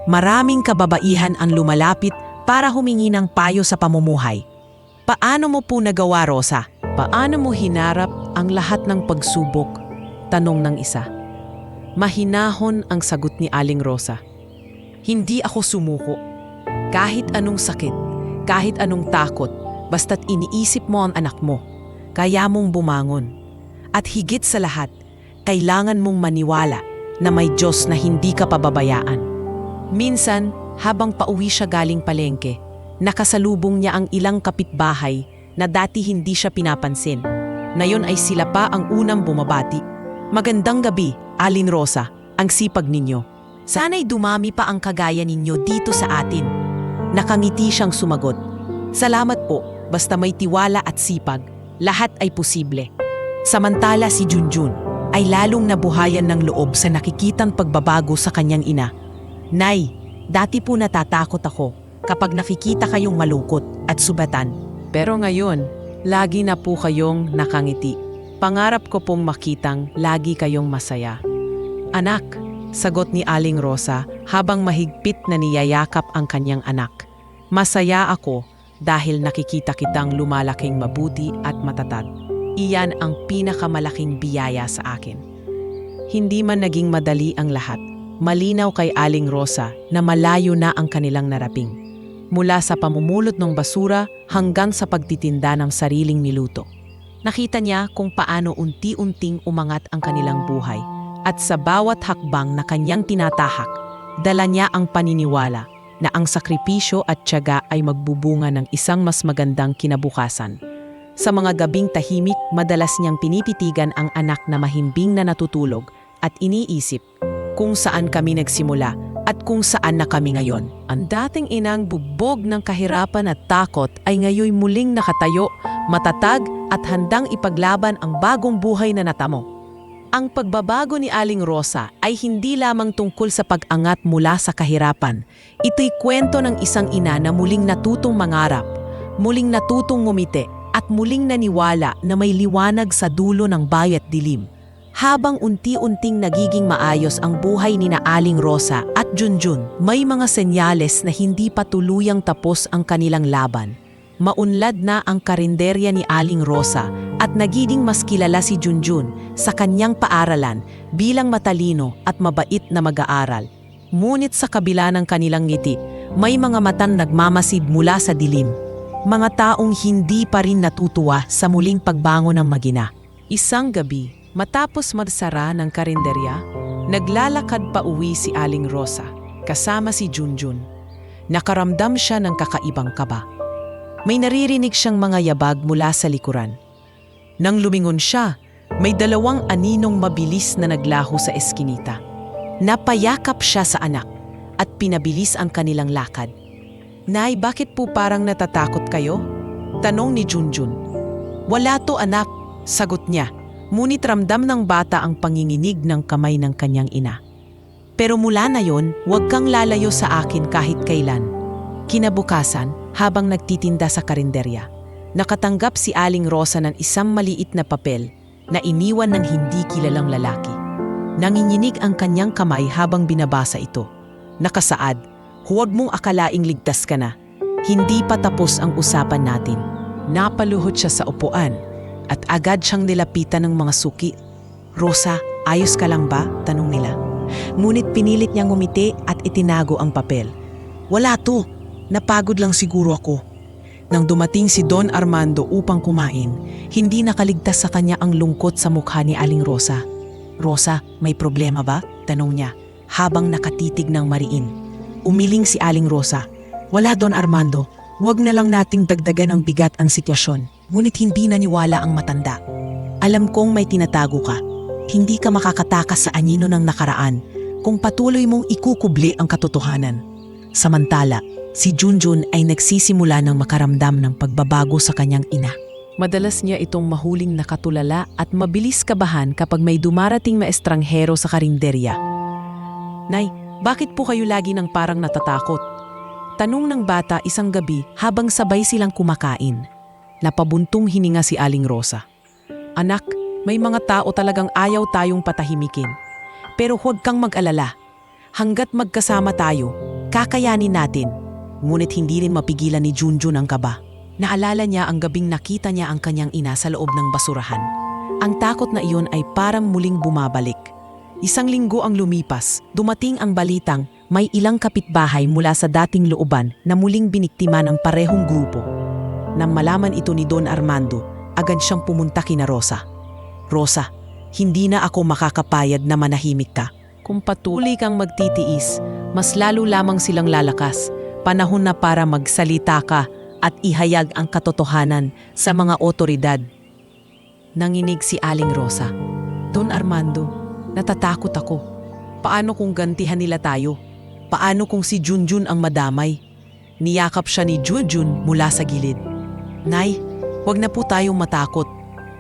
Maraming kababaihan ang lumalapit para humingi ng payo sa pamumuhay. "Paano mo po nagawa, Rosa? Paano mo hinarap ang lahat ng pagsubok?" tanong ng isa. Mahinahon ang sagot ni Aling Rosa. "Hindi ako sumuko. Kahit anong sakit, kahit anong takot, basta't iniisip mo ang anak mo, kaya mong bumangon. At higit sa lahat, kailangan mong maniwala na may Diyos na hindi ka pababayaan." Minsan, habang pauwi siya galing palengke, nakasalubong niya ang ilang kapitbahay na dati hindi siya pinapansin. Ngayon ay sila pa ang unang bumabati. Magandang gabi, Aling Rosa, ang sipag ninyo. Sana'y dumami pa ang kagaya ninyo dito sa atin. Nakangiti siyang sumagot. Salamat po, basta may tiwala at sipag, lahat ay posible. Samantala si Junjun ay lalong nabuhayan ng loob sa nakikitang pagbabago sa kanyang ina. Nay, dati po natatakot ako kapag nakikita kayong malungkot at subatan. Pero ngayon, lagi na po kayong nakangiti. Pangarap ko pong makitang lagi kayong masaya. Anak, sagot ni Aling Rosa habang mahigpit na niyayakap ang kanyang anak. Masaya ako dahil nakikita kitang lumalaking mabuti at matatag. Iyan ang pinakamalaking biyaya sa akin. Hindi man naging madali ang lahat, malinaw kay Aling Rosa na malayo na ang kanilang naraping. Mula sa pamumulot ng basura hanggang sa pagtitinda ng sariling niluto. Nakita niya kung paano unti-unting umangat ang kanilang buhay. At sa bawat hakbang na kanyang tinatahak, dala niya ang paniniwala na ang sakripisyo at tiyaga ay magbubunga ng isang mas magandang kinabukasan. Sa mga gabing tahimik, madalas niyang pinipitigan ang anak na mahimbing na natutulog at iniisip kung saan kami nagsimula at kung saan na kami ngayon. Ang dating inang bubog ng kahirapan at takot ay ngayon muling nakatayo, matatag at handang ipaglaban ang bagong buhay na natamo. Ang pagbabago ni Aling Rosa ay hindi lamang tungkol sa pag-angat mula sa kahirapan. Ito'y kwento ng isang ina na muling natutong mangarap, muling natutong ngumiti, at muling naniwala na may liwanag sa dulo ng bayat dilim. Habang unti-unting nagiging maayos ang buhay ni na Aling Rosa at Junjun, may mga senyales na hindi pa tuluyang tapos ang kanilang laban. Maunlad na ang karinderya ni Aling Rosa at nagiging mas kilala si Junjun sa kanyang paaralan bilang matalino at mabait na mag-aaral. Ngunit sa kabila ng kanilang ngiti, may mga matang nagmamasid mula sa dilim. Mga taong hindi pa rin natutuwa sa muling pagbangon ng magina. Isang gabi, matapos magsara ng karinderya, naglalakad pa uwi si Aling Rosa kasama si Junjun. Nakaramdam siya ng kakaibang kaba. May naririnig siyang mga yabag mula sa likuran. Nang lumingon siya, may dalawang aninong mabilis na naglaho sa eskinita. Napayakap siya sa anak at pinabilis ang kanilang lakad. Nay, bakit po parang natatakot kayo? Tanong ni Junjun. Wala to anak, sagot niya. Ngunit ramdam ng bata ang panginginig ng kamay ng kanyang ina. Pero mula na yon, huwag kang lalayo sa akin kahit kailan. Kinabukasan, habang nagtitinda sa karinderya, nakatanggap si Aling Rosa ng isang maliit na papel na iniwan ng hindi kilalang lalaki. Nanginginig ang kanyang kamay habang binabasa ito. Nakasaad, huwag mong akalaing ligtas ka na. Hindi pa tapos ang usapan natin. Napaluhod siya sa upuan at agad siyang nilapitan ng mga suki. Rosa, ayos ka lang ba? Tanong nila. Ngunit pinilit niyang ngumiti at itinago ang papel. Wala to. Napagod lang siguro ako. Nang dumating si Don Armando upang kumain, hindi nakaligtas sa kanya ang lungkot sa mukha ni Aling Rosa. Rosa, may problema ba? Tanong niya habang nakatitig ng mariin. Umiling si Aling Rosa. Wala, Don Armando. Huwag na lang nating dagdagan ang bigat ang sitwasyon. Ngunit hindi naniwala ang matanda. Alam kong may tinatago ka. Hindi ka makakatakas sa anino ng nakaraan kung patuloy mong ikukubli ang katotohanan. Samantala, si Junjun ay nagsisimula ng makaramdam ng pagbabago sa kanyang ina. Madalas niya itong mahuling nakatulala at mabilis kabahan kapag may dumarating na estranghero sa karinderya. Nay, bakit po kayo lagi nang parang natatakot? Tanong ng bata isang gabi habang sabay silang kumakain. Napabuntong hininga si Aling Rosa. Anak, may mga tao talagang ayaw tayong patahimikin. Pero huwag kang mag-alala. Hanggat magkasama tayo, kakayanin natin. Ngunit hindi rin mapigilan ni Junjun ang kaba. Naalala niya ang gabing nakita niya ang kanyang ina sa loob ng basurahan. Ang takot na iyon ay parang muling bumabalik. Isang linggo ang lumipas, dumating ang balitang may ilang kapitbahay mula sa dating looban na muling biniktima ng parehong grupo. Nang malaman ito ni Don Armando, agad siyang pumunta kina Rosa. Rosa, hindi na ako makakapayag na manahimik ka. Kung patuloy kang magtitiis, mas lalo lamang silang lalakas. Panahon na para magsalita ka at ihayag ang katotohanan sa mga otoridad. Nanginig si Aling Rosa. Don Armando, natatakot ako. Paano kung gantihan nila tayo? Paano kung si Junjun ang madamay? Niyakap siya ni Junjun mula sa gilid. Nay, huwag na po tayong matakot.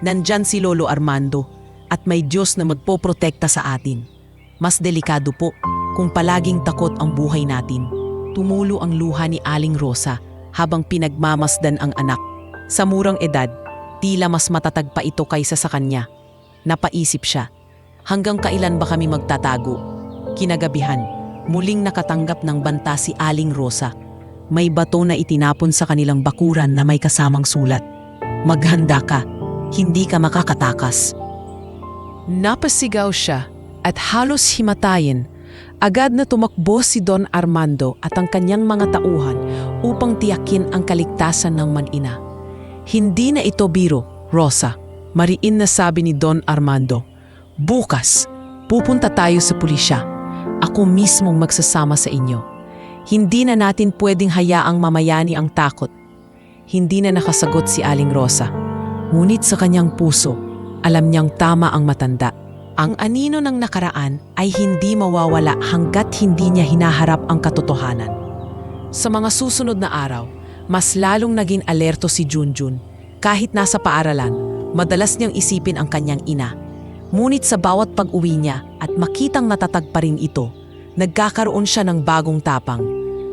Nandyan si Lolo Armando at may Diyos na magpoprotekta sa atin. Mas delikado po kung palaging takot ang buhay natin. Tumulo ang luha ni Aling Rosa habang pinagmamasdan ang anak. Sa murang edad, tila mas matatag pa ito kaysa sa kanya. Napaisip siya, hanggang kailan ba kami magtatago? Kinagabihan, muling nakatanggap ng banta si Aling Rosa. May bato na itinapon sa kanilang bakuran na may kasamang sulat. Maghanda ka, hindi ka makakatakas. Napasigaw siya at halos himatayin. Agad na tumakbo si Don Armando at ang kanyang mga tauhan upang tiyakin ang kaligtasan ng mag-ina. Hindi na ito biro, Rosa. Mariin na sabi ni Don Armando. Bukas, pupunta tayo sa pulisya. Ako mismong magsasama sa inyo. Hindi na natin pwedeng hayaang mamayani ang takot. Hindi na nakasagot si Aling Rosa. Ngunit sa kanyang puso, alam niyang tama ang matanda. Ang anino ng nakaraan ay hindi mawawala hanggat hindi niya hinaharap ang katotohanan. Sa mga susunod na araw, mas lalong naging alerto si Junjun. Kahit nasa paaralan, madalas niyang isipin ang kanyang ina. Ngunit sa bawat pag-uwi niya at makitang natatag pa rin ito, nagkakaroon siya ng bagong tapang.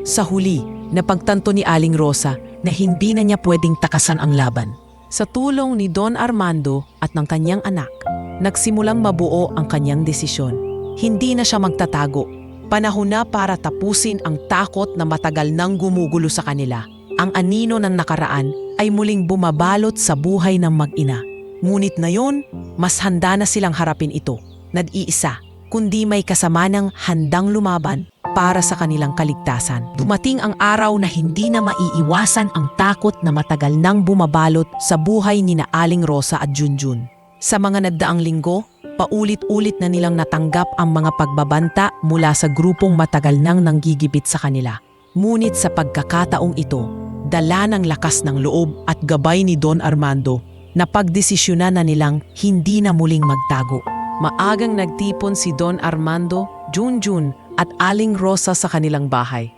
Sa huli, napagtanto ni Aling Rosa na hindi na niya pwedeng takasan ang laban. Sa tulong ni Don Armando at ng kanyang anak, nagsimulang mabuo ang kanyang desisyon. Hindi na siya magtatago. Panahon na para tapusin ang takot na matagal nang gumugulo sa kanila. Ang anino ng nakaraan ay muling bumabalot sa buhay ng mag-ina. Ngunit ngayon, mas handa na silang harapin ito. Nag-iisa, kundi may kasama ng handang lumaban para sa kanilang kaligtasan. Dumating ang araw na hindi na maiiwasan ang takot na matagal nang bumabalot sa buhay ni na Aling Rosa at Junjun. Sa mga nagdaang linggo, paulit-ulit na nilang natanggap ang mga pagbabanta mula sa grupong matagal nang nanggigipit sa kanila. Ngunit sa pagkakataong ito, dala ng lakas ng loob at gabay ni Don Armando, napagdesisyonan na nilang hindi na muling magtago. Maagang nagtipon si Don Armando, Junjun at Aling Rosa sa kanilang bahay.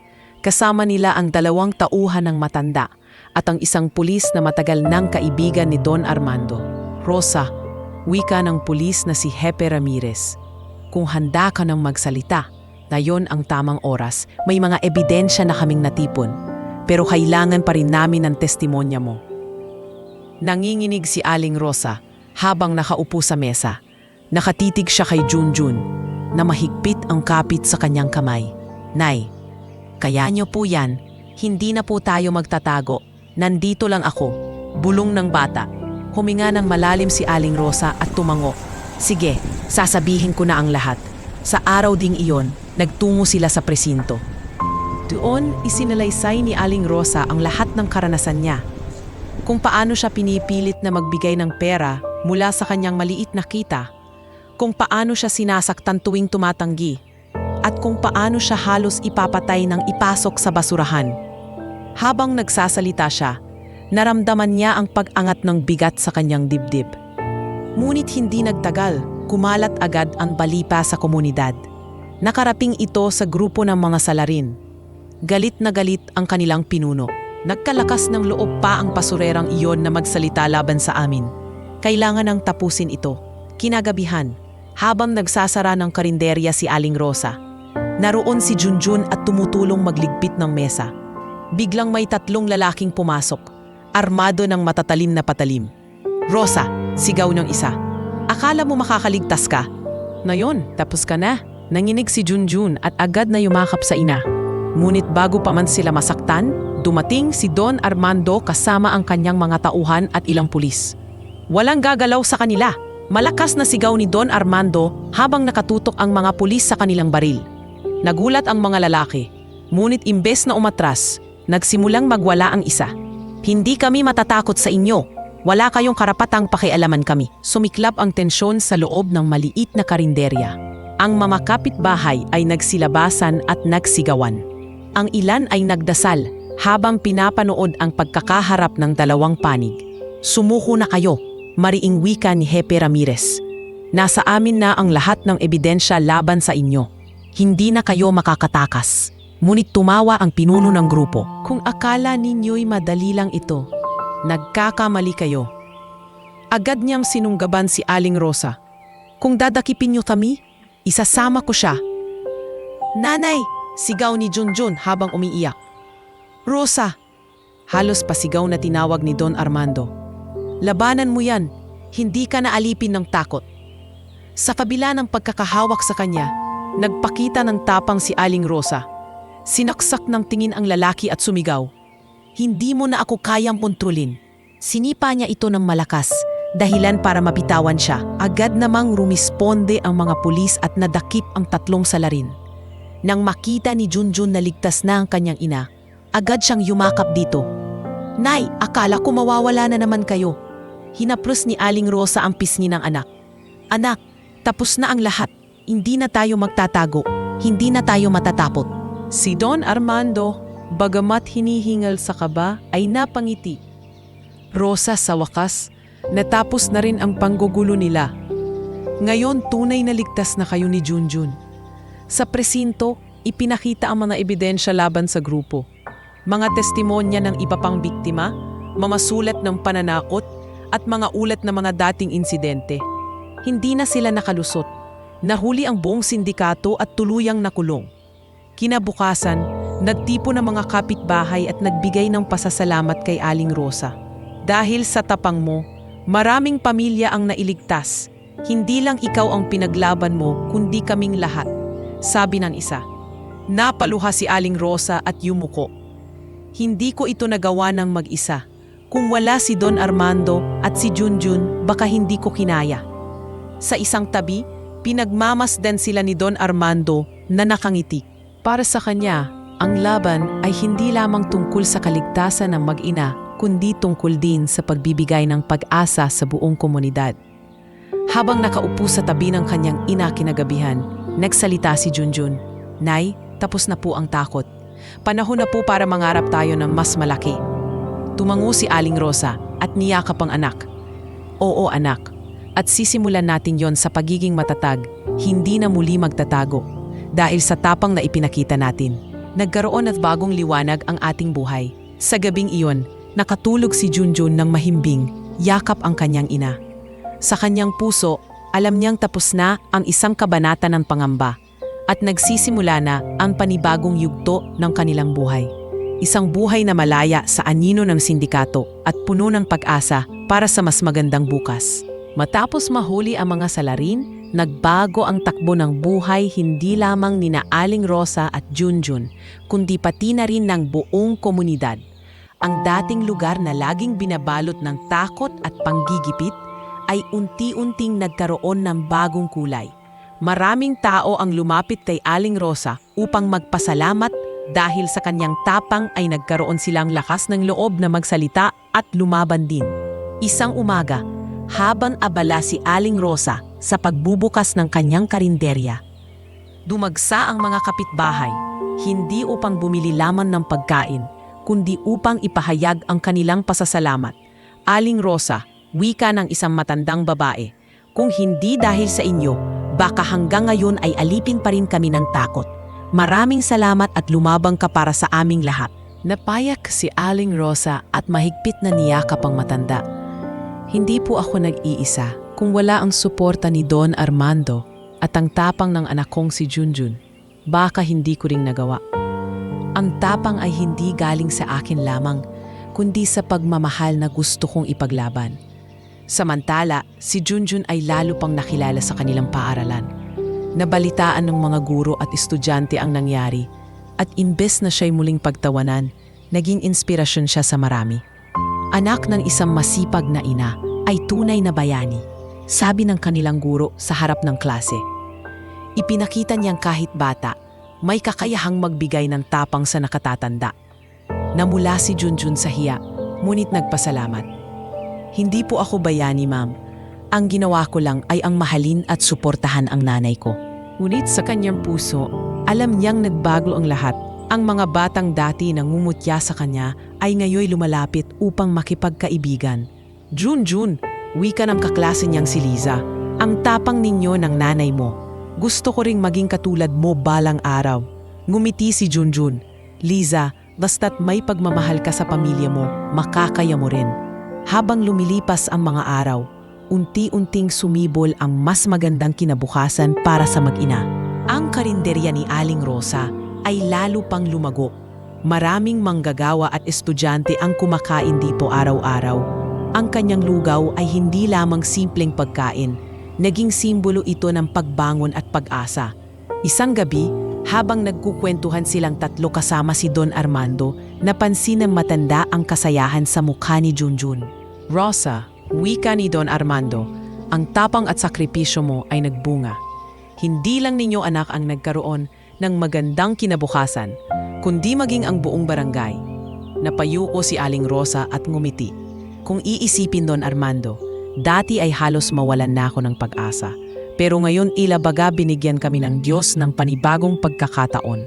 Kasama nila ang 2 tauhan ng matanda at ang isang pulis na matagal nang kaibigan ni Don Armando. Rosa, wika ng pulis na si Hepe Ramirez. Kung handa ka nang magsalita, na yon ang tamang oras. May mga ebidensya na kaming natipon, pero kailangan pa rin namin ng testimonya mo. Nanginginig si Aling Rosa habang nakaupo sa mesa. Nakatitig siya kay Junjun na mahigpit ang kapit sa kanyang kamay. Nay, kaya niyo po yan. Hindi na po tayo magtatago. Nandito lang ako. Bulong ng bata. Huminga ng malalim si Aling Rosa at tumango. Sige, sasabihin ko na ang lahat. Sa araw ding iyon, nagtungo sila sa presinto. Doon, isinalaysay ni Aling Rosa ang lahat ng karanasan niya. Kung paano siya pinipilit na magbigay ng pera mula sa kanyang maliit na kita, kung paano siya sinasaktan tuwing tumatanggi, at kung paano siya halos ipapatay ng ipasok sa basurahan. Habang nagsasalita siya, naramdaman niya ang pag-angat ng bigat sa kanyang dibdib. Ngunit hindi nagtagal, kumalat agad ang balita sa komunidad. Nakaraping ito sa grupo ng mga salarin. Galit na galit ang kanilang pinuno. Nagkalakas ng loob pa ang pasurerang iyon na magsalita laban sa amin. Kailangan nang tapusin ito. Kinagabihan, habang nagsasara ng karinderya si Aling Rosa, naroon si Junjun at tumutulong magligpit ng mesa. Biglang may 3 lalaking pumasok, armado ng matatalim na patalim. Rosa, sigaw ng isa. Akala mo makakaligtas ka? Ngayon, tapos ka na. Nanginig si Junjun at agad na yumakap sa ina. Ngunit bago pa man sila masaktan, dumating si Don Armando kasama ang kanyang mga tauhan at ilang pulis. Walang gagalaw sa kanila. Malakas na sigaw ni Don Armando habang nakatutok ang mga pulis sa kanilang baril. Nagulat ang mga lalaki. Ngunit imbes na umatras, nagsimulang magwala ang isa. Hindi kami matatakot sa inyo. Wala kayong karapatang pakialaman kami. Sumiklab ang tensyon sa loob ng maliit na karinderya. Ang mga kapitbahay ay nagsilabasan at nagsigawan. Ang ilan ay nagdasal habang pinapanood ang pagkakaharap ng 2 panig. Sumuko na kayo. mariing wika ni Hepe Ramirez. Nasa amin na ang lahat ng ebidensya laban sa inyo. Hindi na kayo makakatakas. Ngunit tumawa ang pinuno ng grupo. Kung akala ninyo'y madali lang ito, nagkakamali kayo. Agad niyang sinunggaban si Aling Rosa. Kung dadakipin niyo kami, isasama ko siya. Nanay! Sigaw ni Junjun habang umiiyak. Rosa! Halos pasigaw na tinawag ni Don Armando. Labanan mo yan, hindi ka na alipin ng takot. Sa kabila ng pagkakahawak sa kanya, nagpakita ng tapang si Aling Rosa. Sinaksak ng tingin ang lalaki at sumigaw. Hindi mo na ako kayang kontrolin. Sinipa niya ito ng malakas, dahilan para mapitawan siya. Agad namang rumisponde ang mga pulis at nadakip ang tatlong salarin. Nang makita ni Junjun na ligtas na ang kanyang ina, agad siyang yumakap dito. Nay, akala ko mawawala na naman kayo. Hinaplos ni Aling Rosa ang pisngi ng anak. Anak, tapos na ang lahat. Hindi na tayo magtatago. Hindi na tayo matatapot. Si Don Armando, bagamat hinihingal sa kaba, ay napangiti. Rosa, sa wakas, natapos na rin ang panggugulo nila. Ngayon, tunay na ligtas na kayo ni Junjun. Sa presinto, ipinakita ang mga ebidensya laban sa grupo. Mga testimonya ng iba pang biktima, mamasulat ng pananakot, at mga ulat ng mga dating insidente. Hindi na sila nakalusot. Nahuli ang buong sindikato at tuluyang nakulong. Kinabukasan, nagtipo ng mga kapitbahay at nagbigay ng pasasalamat kay Aling Rosa. Dahil sa tapang mo, maraming pamilya ang nailigtas. Hindi lang ikaw ang pinaglaban mo, kundi kaming lahat. Sabi ng isa. Napaluha si Aling Rosa at yumuko. Hindi ko ito nagawa ng mag-isa. Kung wala si Don Armando at si Junjun, baka hindi ko kinaya. Sa isang tabi, pinagmamasdan sila ni Don Armando na nakangiti. Para sa kanya, ang laban ay hindi lamang tungkol sa kaligtasan ng mag-ina, kundi tungkol din sa pagbibigay ng pag-asa sa buong komunidad. Habang nakaupo sa tabi ng kanyang ina kinagabihan, nagsalita si Junjun. Nay, tapos na po ang takot. Panahon na po para mangarap tayo ng mas malaki. Tumango si Aling Rosa at niyakap ang anak. Oo anak, at sisimulan natin yon sa pagiging matatag, hindi na muli magtatago. Dahil sa tapang na ipinakita natin, nagkaroon at bagong liwanag ang ating buhay. Sa gabing iyon, nakatulog si Junjun ng mahimbing, yakap ang kanyang ina. Sa kanyang puso, alam niyang tapos na ang isang kabanata ng pangamba at nagsisimula na ang panibagong yugto ng kanilang buhay. Isang buhay na malaya sa anino ng sindikato at puno ng pag-asa para sa mas magandang bukas. Matapos mahuli ang mga salarin, nagbago ang takbo ng buhay hindi lamang nina Aling Rosa at Junjun, kundi pati na rin ng buong komunidad. Ang dating lugar na laging binabalot ng takot at panggigipit ay unti-unting nagkaroon ng bagong kulay. Maraming tao ang lumapit kay Aling Rosa upang magpasalamat dahil sa kanyang tapang ay nagkaroon silang lakas ng loob na magsalita at lumaban din. Isang umaga, habang abala si Aling Rosa sa pagbubukas ng kanyang karinderya, dumagsa ang mga kapitbahay, hindi upang bumili lamang ng pagkain, kundi upang ipahayag ang kanilang pasasalamat. Aling Rosa, wika ng isang matandang babae, kung hindi dahil sa inyo, baka hanggang ngayon ay alipin pa rin kami ng takot. Maraming salamat at lumabang ka para sa aming lahat. Napayak si Aling Rosa at mahigpit na niyakap ang matanda. Hindi po ako nag-iisa kung wala ang suporta ni Don Armando at ang tapang ng anak kong si Junjun. Baka hindi ko ring nagawa. Ang tapang ay hindi galing sa akin lamang, kundi sa pagmamahal na gusto kong ipaglaban. Samantala, si Junjun ay lalo pang nakilala sa kanilang paaralan. Nabalitaan ng mga guro at estudyante ang nangyari at imbes na siya'y muling pagtawanan, naging inspirasyon siya sa marami. Anak ng isang masipag na ina ay tunay na bayani, sabi ng kanilang guro sa harap ng klase. Ipinakita niyang kahit bata, may kakayahang magbigay ng tapang sa nakatatanda. Namula si Junjun sa hiya, ngunit nagpasalamat. Hindi po ako bayani, ma'am. Ang ginawa ko lang ay ang mahalin at suportahan ang nanay ko. Ngunit sa kanyang puso, alam niyang nagbago ang lahat. Ang mga batang dati nangungutya sa kanya ay ngayoy lumalapit upang makipagkaibigan. Junjun, Wika ng kaklase niyang si Liza. Ang tapang ninyo ng nanay mo. Gusto ko ring maging katulad mo balang araw. Ngumiti si Junjun. Liza, basta't may pagmamahal ka sa pamilya mo, makakaya mo rin. Habang lumilipas ang mga araw, unti-unting sumibol ang mas magandang kinabukasan para sa mag-ina. Ang karinderya ni Aling Rosa ay lalo pang lumago. Maraming manggagawa at estudyante ang kumakain dito araw-araw. Ang kanyang lugaw ay hindi lamang simpleng pagkain, naging simbolo ito ng pagbangon at pag-asa. Isang gabi, habang nagkukwentuhan silang tatlo kasama si Don Armando, napansin ng matanda ang kasayahan sa mukha ni Junjun. Rosa, wika ni Don Armando, ang tapang at sakripisyo mo ay nagbunga. Hindi lang ninyo anak ang nagkaroon ng magandang kinabukasan, kundi maging ang buong barangay. Napayuko si Aling Rosa at ngumiti. Kung iisipin, Don Armando, dati ay halos mawalan na ako ng pag-asa. Pero ngayon ilabaga binigyan kami ng Diyos ng panibagong pagkakataon.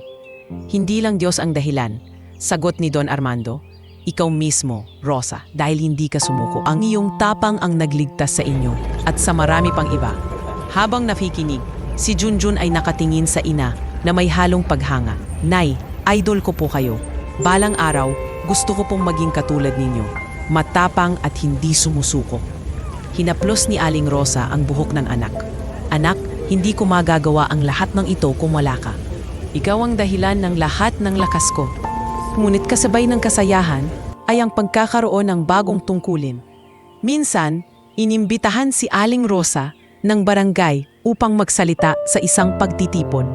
Hindi lang Diyos ang dahilan, sagot ni Don Armando. Ikaw mismo, Rosa, dahil hindi ka sumuko. Ang iyong tapang ang nagligtas sa inyo at sa marami pang iba. Habang nakikinig, si Junjun ay nakatingin sa ina na may halong paghanga. Nay, idol ko po kayo. Balang araw, gusto ko pong maging katulad ninyo. Matapang at hindi sumusuko. Hinaplos ni Aling Rosa ang buhok ng anak. Anak, hindi ko magagawa ang lahat ng ito kung wala ka. Ikaw ang dahilan ng lahat ng lakas ko. Ngunit kasabay ng kasayahan ay ang pagkakaroon ng bagong tungkulin. Minsan, inimbitahan si Aling Rosa ng barangay upang magsalita sa isang pagtitipon.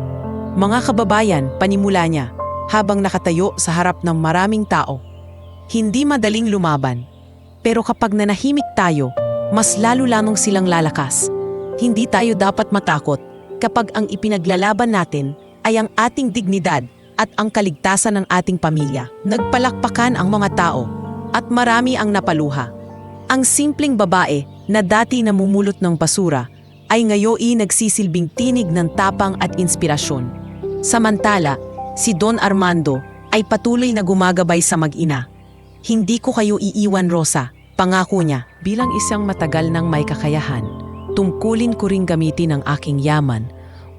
Mga kababayan, panimula niya, habang nakatayo sa harap ng maraming tao. Hindi madaling lumaban, pero kapag nanahimik tayo, mas lalo lamang silang lalakas. Hindi tayo dapat matakot kapag ang ipinaglalaban natin ay ang ating dignidad at ang kaligtasan ng ating pamilya. Nagpalakpakan ang mga tao at marami ang napaluha. Ang simpleng babae na dati namumulot ng basura ay ngayon nagsisilbing tinig ng tapang at inspirasyon. Samantala, si Don Armando ay patuloy na gumagabay sa mag-ina. Hindi ko kayo iiwan, Rosa, pangako niya. Bilang isang matagal ng may kakayahan, tungkulin ko ring gamitin ang aking yaman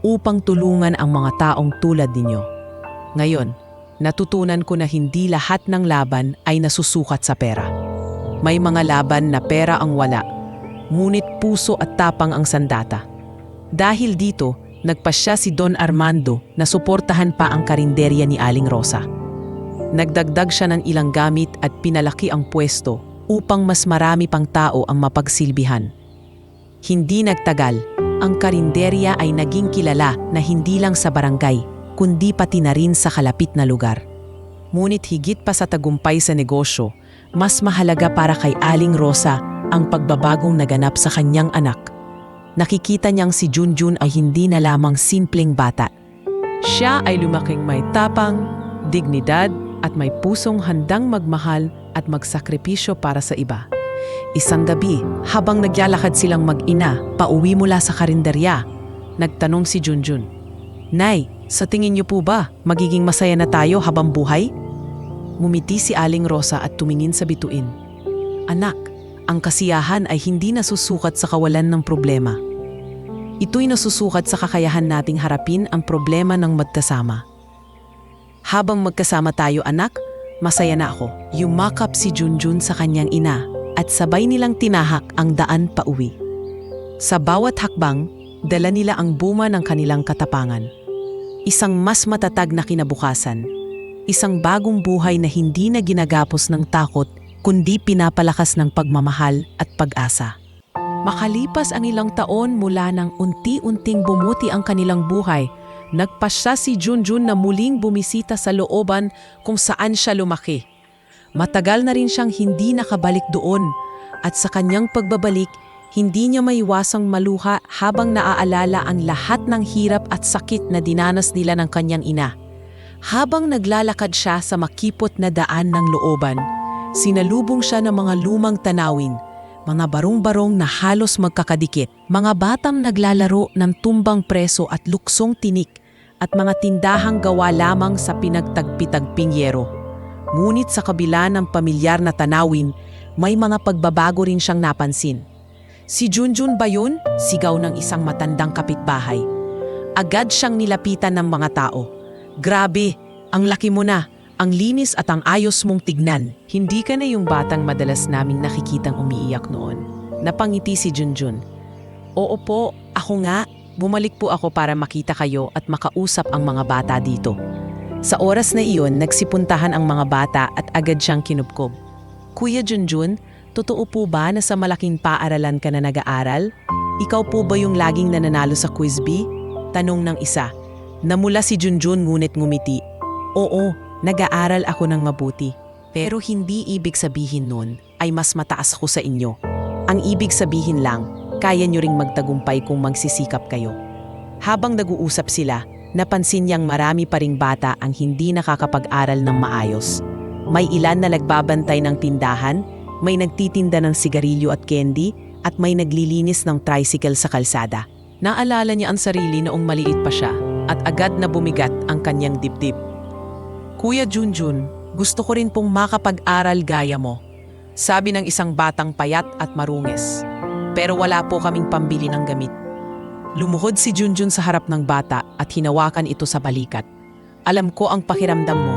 upang tulungan ang mga taong tulad ninyo. Ngayon, natutunan ko na hindi lahat ng laban ay nasusukat sa pera. May mga laban na pera ang wala, ngunit puso at tapang ang sandata. Dahil dito, nagpasya si Don Armando na suportahan pa ang karinderya ni Aling Rosa. Nagdagdag siya ng ilang gamit at pinalaki ang pwesto upang mas marami pang tao ang mapagsilbihan. Hindi nagtagal, ang karinderya ay naging kilala na hindi lang sa barangay, kundi pati na rin sa kalapit na lugar. Ngunit higit pa sa tagumpay sa negosyo, mas mahalaga para kay Aling Rosa ang pagbabagong naganap sa kanyang anak. Nakikita niyang si Junjun ay hindi na lamang simpleng bata. Siya ay lumaking may tapang, dignidad at may pusong handang magmahal at magsakripisyo para sa iba. Isang gabi, habang nagyalakad silang mag-ina pauwi mula sa karinderya, nagtanong si Junjun, Nay, sa tingin niyo po ba magiging masaya na tayo habang buhay? Ngumiti si Aling Rosa at tumingin sa bituin. Anak, ang kasiyahan ay hindi nasusukat sa kawalan ng problema. Ito'y nasusukat sa kakayahan nating harapin ang problema ng magkasama. Habang magkasama tayo, anak, masaya na ako. Yumakap si Junjun sa kanyang ina at sabay nilang tinahak ang daan pauwi. Sa bawat hakbang, dala nila ang buma ng kanilang katapangan. Isang mas matatag na kinabukasan. Isang bagong buhay na hindi na ginagapos ng takot, kundi pinapalakas ng pagmamahal at pag-asa. Makalipas ang ilang taon mula nang unti-unting bumuti ang kanilang buhay, nagpasya si Junjun na muling bumisita sa looban kung saan siya lumaki. Matagal na rin siyang hindi nakabalik doon at sa kanyang pagbabalik, hindi niya maiwasang maluha habang naaalala ang lahat ng hirap at sakit na dinanas nila ng kanyang ina. Habang naglalakad siya sa makipot na daan ng looban, sinalubong siya ng mga lumang tanawin, mga barong-barong na halos magkakadikit, mga batang naglalaro ng tumbang preso at luksong tinik, at mga tindahang gawa lamang sa pinagtagpi-tagping yero. Ngunit sa kabila ng pamilyar na tanawin, may mga pagbabago rin siyang napansin. Si Junjun ba yun? Sigaw ng isang matandang kapitbahay. Agad siyang nilapitan ng mga tao. Grabe, ang laki mo na, ang linis at ang ayos mong tignan. Hindi ka na yung batang madalas naming nakikitang umiiyak noon. Napangiti si Junjun. Oo po, ako nga. Bumalik po ako para makita kayo at makausap ang mga bata dito. Sa oras na iyon, nagsipuntahan ang mga bata at agad siyang kinupkob. Kuya Junjun, totoo po ba na sa malaking paaralan ka na nag-aaral? Ikaw po ba yung laging nananalo sa quiz bee? Tanong ng isa. Namula si Junjun ngunit ngumiti. Oo, nag-aaral ako ng mabuti. Pero hindi ibig sabihin nun ay mas mataas ko sa inyo. Ang ibig sabihin lang, kaya nyo ring magtagumpay kung magsisikap kayo. Habang nag-uusap sila, napansin niyang marami pa ring bata ang hindi nakakapag-aral ng maayos. May ilan na nagbabantay ng tindahan, may nagtitinda ng sigarilyo at candy, at may naglilinis ng tricycle sa kalsada. Naalala niya ang sarili noong maliit pa siya at agad na bumigat ang kanyang dibdib. Kuya Junjun, gusto ko rin pong makapag-aral gaya mo. Sabi ng isang batang payat at marungis. Pero wala po kaming pambili ng gamit. Lumuhod si Junjun sa harap ng bata at hinawakan ito sa balikat. Alam ko ang pakiramdam mo,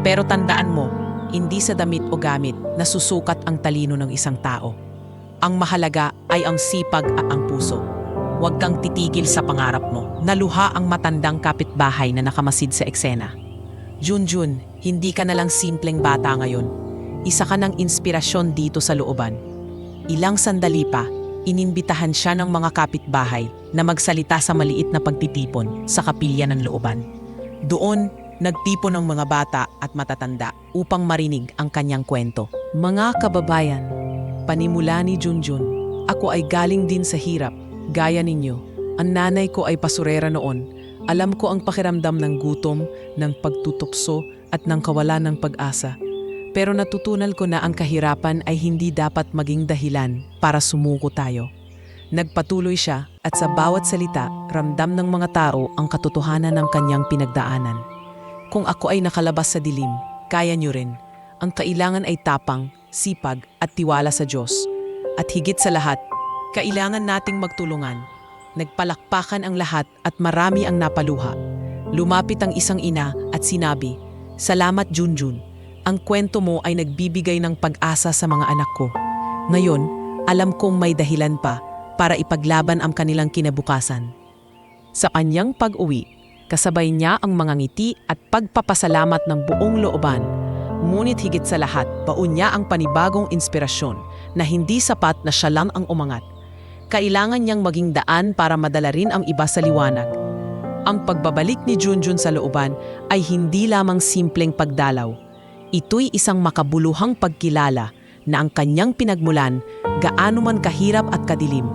pero tandaan mo, hindi sa damit o gamit nasusukat ang talino ng isang tao. Ang mahalaga ay ang sipag at ang puso. Huwag kang titigil sa pangarap mo. Naluha ang matandang kapitbahay na nakamasid sa eksena. Junjun, hindi ka na lang simpleng bata ngayon. Isa ka ng inspirasyon dito sa looban. Ilang sandali pa, inimbitahan siya ng mga kapitbahay na magsalita sa maliit na pagtitipon sa kapilya ng looban. Doon, nagtipon ang mga bata at matatanda upang marinig ang kanyang kwento. Mga kababayan, panimula ni Junjun, ako ay galing din sa hirap, gaya ninyo. Ang nanay ko ay pasurera noon. Alam ko ang pakiramdam ng gutom, ng pagtutokso at ng kawalan ng pag-asa. Pero natutunan ko na ang kahirapan ay hindi dapat maging dahilan para sumuko tayo. Nagpatuloy siya at sa bawat salita, ramdam ng mga tao ang katotohanan ng kanyang pinagdaanan. Kung ako ay nakalabas sa dilim, kaya niyo rin. Ang kailangan ay tapang, sipag at tiwala sa Diyos. At higit sa lahat, kailangan nating magtulungan. Nagpalakpakan ang lahat at marami ang napaluha. Lumapit ang isang ina at sinabi, "Salamat Junjun. Ang kwento mo ay nagbibigay ng pag-asa sa mga anak ko. Ngayon, alam kong may dahilan pa para ipaglaban ang kanilang kinabukasan." Sa kanyang pag-uwi, kasabay niya ang mga ngiti at pagpapasalamat ng buong looban. Ngunit higit sa lahat, baon niya ang panibagong inspirasyon na hindi sapat na siya lang ang umangat. Kailangan niyang maging daan para madala rin ang iba sa liwanag. Ang pagbabalik ni Junjun sa looban ay hindi lamang simpleng pagdalaw. Ito'y isang makabuluhang pagkilala na ang kanyang pinagmulan, gaano man kahirap at kadilim,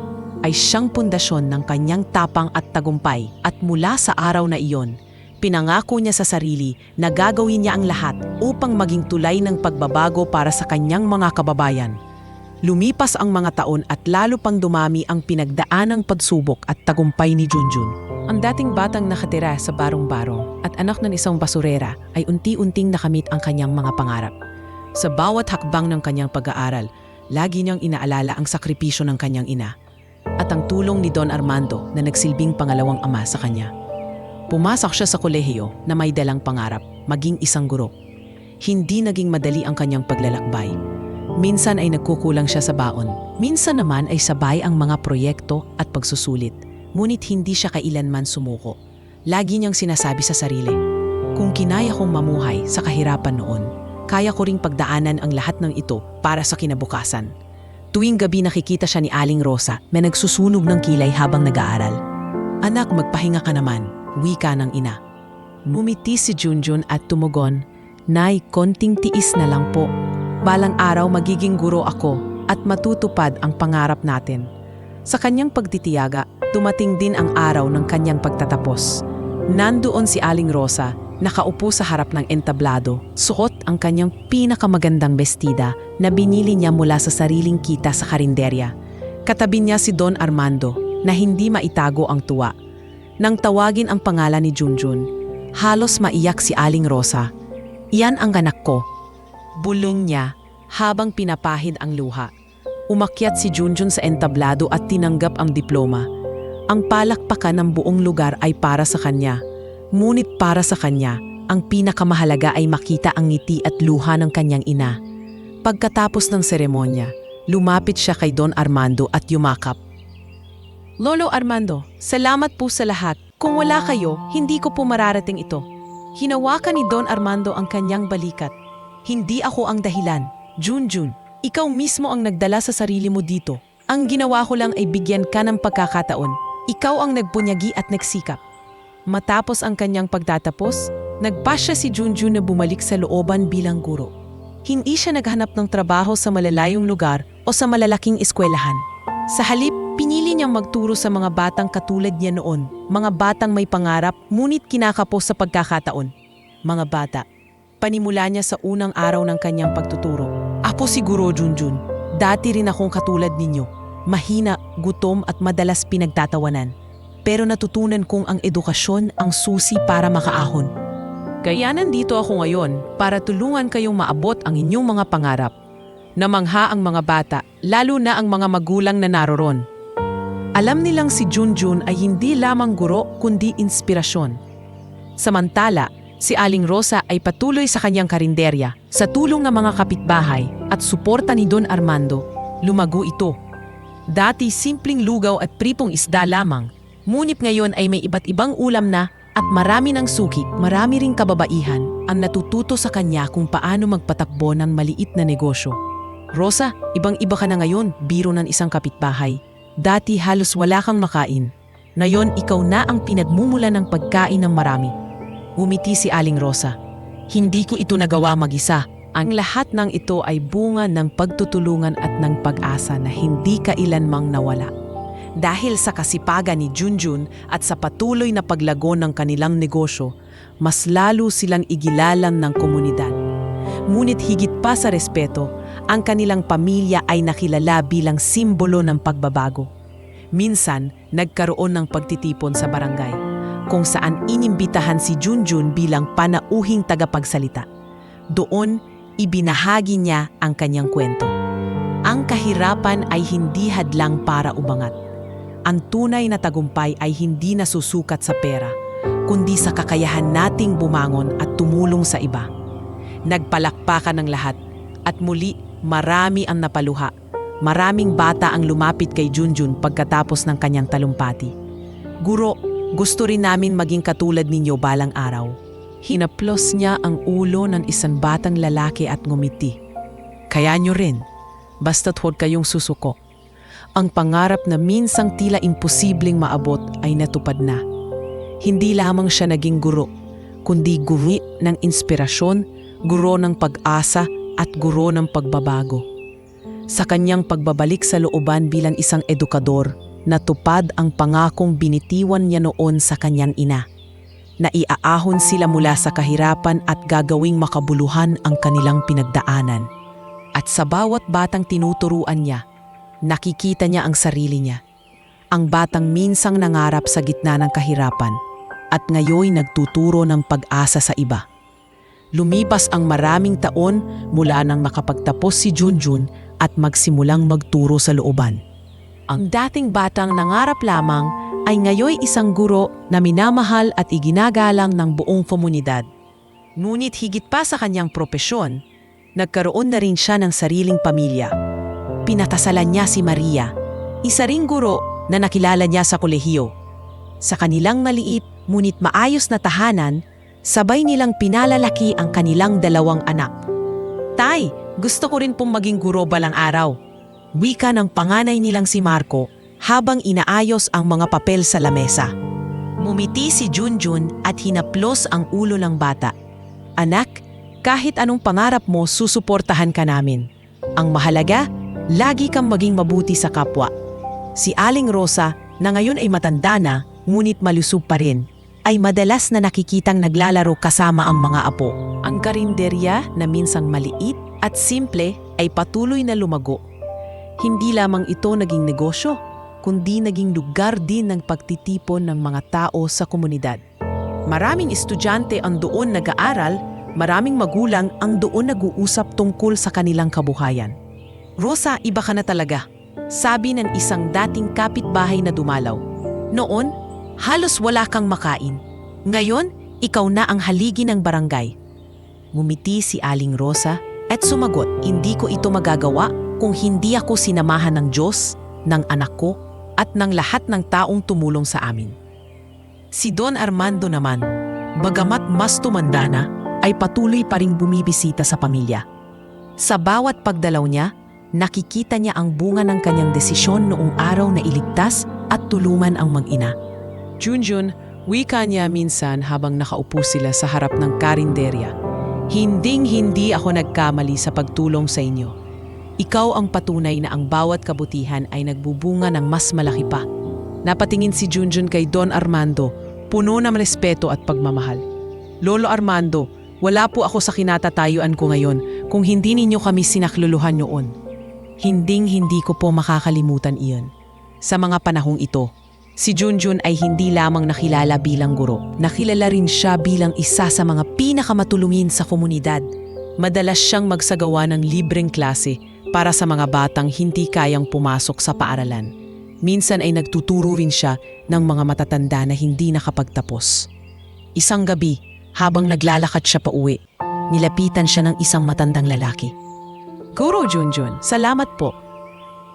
ay siyang pundasyon ng kanyang tapang at tagumpay. At mula sa araw na iyon, pinangako niya sa sarili na gagawin niya ang lahat upang maging tulay ng pagbabago para sa kanyang mga kababayan. Lumipas ang mga taon at lalo pang dumami ang pinagdaanang pagsubok at tagumpay ni Junjun. Ang dating batang nakatira sa barong-barong at anak ng isang basurera ay unti-unting nakamit ang kanyang mga pangarap. Sa bawat hakbang ng kanyang pag-aaral, lagi niyang inaalala ang sakripisyo ng kanyang ina at ang tulong ni Don Armando na nagsilbing pangalawang ama sa kanya. Pumasok siya sa kolehiyo na may dalang pangarap, maging isang guro. Hindi naging madali ang kanyang paglalakbay. Minsan ay nagkukulang siya sa baon. Minsan naman ay sabay ang mga proyekto at pagsusulit. Ngunit hindi siya kailanman sumuko. Lagi niyang sinasabi sa sarili, "Kung kinaya kong mamuhay sa kahirapan noon, kaya ko ring pagdaanan ang lahat ng ito para sa kinabukasan." Tuwing gabi nakikita siya ni Aling Rosa na nagsusunog ng kilay habang nag-aaral. "Anak, magpahinga ka naman," wika ng ina. Ngumiti si Junjun at tumugon, "Nay, konting tiis na lang po. Balang araw magiging guro ako at matutupad ang pangarap natin." Sa kanyang pagtitiyaga, dumating din ang araw ng kanyang pagtatapos. Nandoon si Aling Rosa, nakaupo sa harap ng entablado, suot ang kanyang pinakamagandang bestida na binili niya mula sa sariling kita sa karinderya. Katabi niya si Don Armando na hindi maitago ang tuwa. Nang tawagin ang pangalan ni Junjun, halos maiyak si Aling Rosa. "Iyan ang anak ko," bulong niya habang pinapahid ang luha. Umakyat si Junjun sa entablado at tinanggap ang diploma. Ang palakpakan ng buong lugar ay para sa kanya. Ngunit para sa kanya, ang pinakamahalaga ay makita ang ngiti at luha ng kanyang ina. Pagkatapos ng seremonya, lumapit siya kay Don Armando at yumakap. Lolo Armando, salamat po sa lahat. Kung wala kayo, hindi ko po mararating ito. Hinawakan ni Don Armando ang kanyang balikat. Hindi ako ang dahilan. Junjun, ikaw mismo ang nagdala sa sarili mo dito. Ang ginawa ko lang ay bigyan ka ng pagkakataon. Ikaw ang nagbunyagi at nagsikap. Matapos ang kanyang pagtatapos, nagpasya si Junjun na bumalik sa looban bilang guro. Hindi siya naghanap ng trabaho sa malalayong lugar o sa malalaking eskwelahan. Sa halip, pinili niyang magturo sa mga batang katulad niya noon, mga batang may pangarap ngunit kinakapos sa pagkakataon. Mga bata, panimula niya sa unang araw ng kanyang pagtuturo. Ako si Guro Junjun. Dati rin akong katulad ninyo. Mahina, gutom at madalas pinagtatawanan. Pero natutunan kong ang edukasyon ang susi para makaahon. Kaya nandito ako ngayon para tulungan kayong maabot ang inyong mga pangarap. Namangha ang mga bata, lalo na ang mga magulang na naroon. Alam nilang si Junjun ay hindi lamang guro kundi inspirasyon. Samantala, si Aling Rosa ay patuloy sa kanyang karinderya. Sa tulong ng mga kapitbahay at suporta ni Don Armando, lumago ito. Dati simpleng lugaw at pritong isda lamang, ngunit ngayon ay may iba't ibang ulam na at marami ng suki, marami ring kababaihan ang natututo sa kanya kung paano magpatakbo ng maliit na negosyo. Rosa, ibang-iba ka na ngayon, biro ng isang kapitbahay. Dati halos wala kang makain. Ngayon ikaw na ang pinagmumula ng pagkain ng marami. Umiti si Aling Rosa. Hindi ko ito nagawa mag-isa. Ang lahat ng ito ay bunga ng pagtutulungan at ng pag-asa na hindi kailanmang nawala. Dahil sa kasipagan ni Junjun at sa patuloy na paglago ng kanilang negosyo, mas lalo silang igilalan ng komunidad. Ngunit higit pa sa respeto, ang kanilang pamilya ay nakilala bilang simbolo ng pagbabago. Minsan, nagkaroon ng pagtitipon sa barangay, kung saan inimbitahan si Junjun bilang panauhing tagapagsalita. Doon, ibinahagi niya ang kanyang kwento. Ang kahirapan ay hindi hadlang para umangat. Ang tunay na tagumpay ay hindi nasusukat sa pera, kundi sa kakayahan nating bumangon at tumulong sa iba. Nagpalakpakan ng lahat at muli marami ang napaluha. Maraming bata ang lumapit kay Junjun pagkatapos ng kanyang talumpati. Guro, gusto rin namin maging katulad ninyo balang araw. Hinaplos niya ang ulo ng isang batang lalaki at ngumiti. Kaya nyo rin, basta't huwag kayong susuko. Ang pangarap na minsang tila imposibleng maabot ay natupad na. Hindi lamang siya naging guro, kundi guro ng inspirasyon, guro ng pag-asa at guro ng pagbabago. Sa kanyang pagbabalik sa looban bilang isang edukador, natupad ang pangakong binitiwan niya noon sa kanyang ina. Naiaahon sila mula sa kahirapan at gagawing makabuluhan ang kanilang pinagdaanan. At sa bawat batang tinuturuan niya, nakikita niya ang sarili niya. Ang batang minsang nangarap sa gitna ng kahirapan at ngayon nagtuturo ng pag-asa sa iba. Lumipas ang maraming taon mula nang makapagtapos si Junjun at magsimulang magturo sa looban. Ang dating batang nangarap lamang ay ngayon isang guro na minamahal at iginagalang ng buong komunidad. Ngunit higit pa sa kanyang propesyon, nagkaroon na rin siya ng sariling pamilya. Pinatasalan niya si Maria, isa ring guro na nakilala niya sa kolehiyo. Sa kanilang maliit ngunit maayos na tahanan, sabay nilang pinalalaki ang kanilang 2 anak. Tay, gusto ko rin pong maging guro balang araw. Wika ng panganay nilang si Marco habang inaayos ang mga papel sa lamesa. Mumiti si Junjun at hinaplos ang ulo ng bata. Anak, kahit anong pangarap mo, susuportahan ka namin. Ang mahalaga, lagi kang maging mabuti sa kapwa. Si Aling Rosa, na ngayon ay matanda na, ngunit malusog pa rin, ay madalas na nakikitang naglalaro kasama ang mga apo. Ang karinderya na minsang maliit at simple ay patuloy na lumago. Hindi lamang ito naging negosyo, kundi naging lugar din ng pagtitipon ng mga tao sa komunidad. Maraming estudyante ang doon nag-aaral, maraming magulang ang doon nag-uusap tungkol sa kanilang kabuhayan. Rosa, iba ka na talaga. Sabi ng isang dating kapitbahay na dumalaw. Noon, halos wala kang makain. Ngayon, ikaw na ang haligi ng barangay. Ngumiti si Aling Rosa at sumagot, hindi ko ito magagawa kung hindi ako sinamahan ng Diyos, ng anak ko, at ng lahat ng taong tumulong sa amin. Si Don Armando naman, bagamat mas tumanda na, ay patuloy pa ring bumibisita sa pamilya. Sa bawat pagdalaw niya, nakikita niya ang bunga ng kanyang desisyon noong araw na iligtas at tulungan ang mag-ina. Junjun, wika niya minsan habang nakaupo sila sa harap ng karinderya. Hinding-hindi ako nagkamali sa pagtulong sa inyo. Ikaw ang patunay na ang bawat kabutihan ay nagbubunga ng mas malaki pa. Napatingin si Junjun kay Don Armando, puno ng respeto at pagmamahal. Lolo Armando, wala po ako sa kinatatayuan ko ngayon kung hindi ninyo kami sinakluluhan noon. Hinding-hindi ko po makakalimutan iyon. Sa mga panahong ito, si Junjun ay hindi lamang nakilala bilang guro. Nakilala rin siya bilang isa sa mga pinakamatulungin sa komunidad. Madalas siyang magsagawa ng libreng klase para sa mga batang hindi kayang pumasok sa paaralan. Minsan ay nagtuturo rin siya ng mga matatanda na hindi nakapagtapos. Isang gabi, habang naglalakad siya pauwi, nilapitan siya ng isang matandang lalaki. Guro Junjun, salamat po.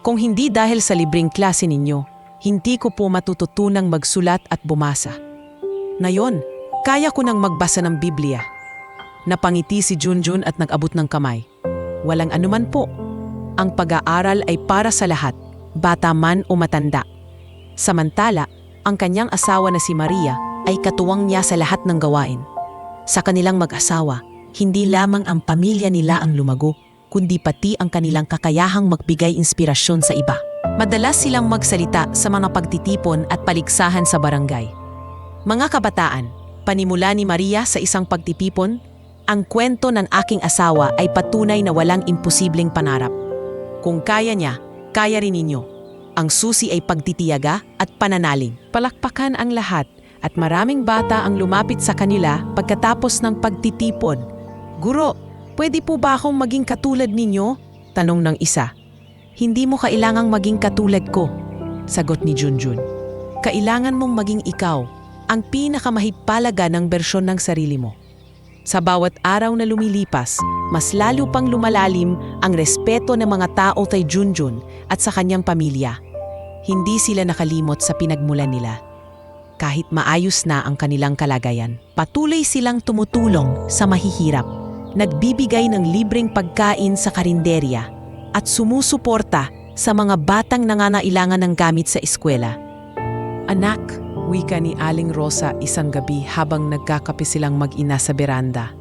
Kung hindi dahil sa libreng klase ninyo, hindi ko po matututunang magsulat at bumasa. Ngayon, kaya ko nang magbasa ng Biblia. Napangiti si Junjun at nag-abot ng kamay. Walang anuman po. Ang pag-aaral ay para sa lahat, bata man o matanda. Samantala, ang kanyang asawa na si Maria ay katuwang niya sa lahat ng gawain. Sa kanilang mag-asawa, hindi lamang ang pamilya nila ang lumago, kundi pati ang kanilang kakayahang magbigay inspirasyon sa iba. Madalas silang magsalita sa mga pagtitipon at paligsahan sa barangay. Mga kabataan, panimula ni Maria sa isang pagtitipon, ang kwento ng aking asawa ay patunay na walang imposibleng pangarap. Kung kaya niya, kaya rin ninyo. Ang susi ay pagtitiyaga at pananaling. Palakpakan ang lahat at maraming bata ang lumapit sa kanila pagkatapos ng pagtitipon. Guro, pwede po ba akong maging katulad ninyo? Tanong ng isa. Hindi mo kailangang maging katulad ko, sagot ni Junjun. Kailangan mong maging ikaw, ang pinakamahigpalaga ng bersyon ng sarili mo. Sa bawat araw na lumilipas, mas lalo pang lumalalim ang respeto ng mga tao kay Junjun at sa kanyang pamilya. Hindi sila nakalimot sa pinagmulan nila. Kahit maayos na ang kanilang kalagayan, patuloy silang tumutulong sa mahihirap, nagbibigay ng libreng pagkain sa karinderya, at sumusuporta sa mga batang nangangailangan ng gamit sa eskwela. Anak, wika ni Aling Rosa isang gabi habang nagkakape silang mag-ina sa beranda.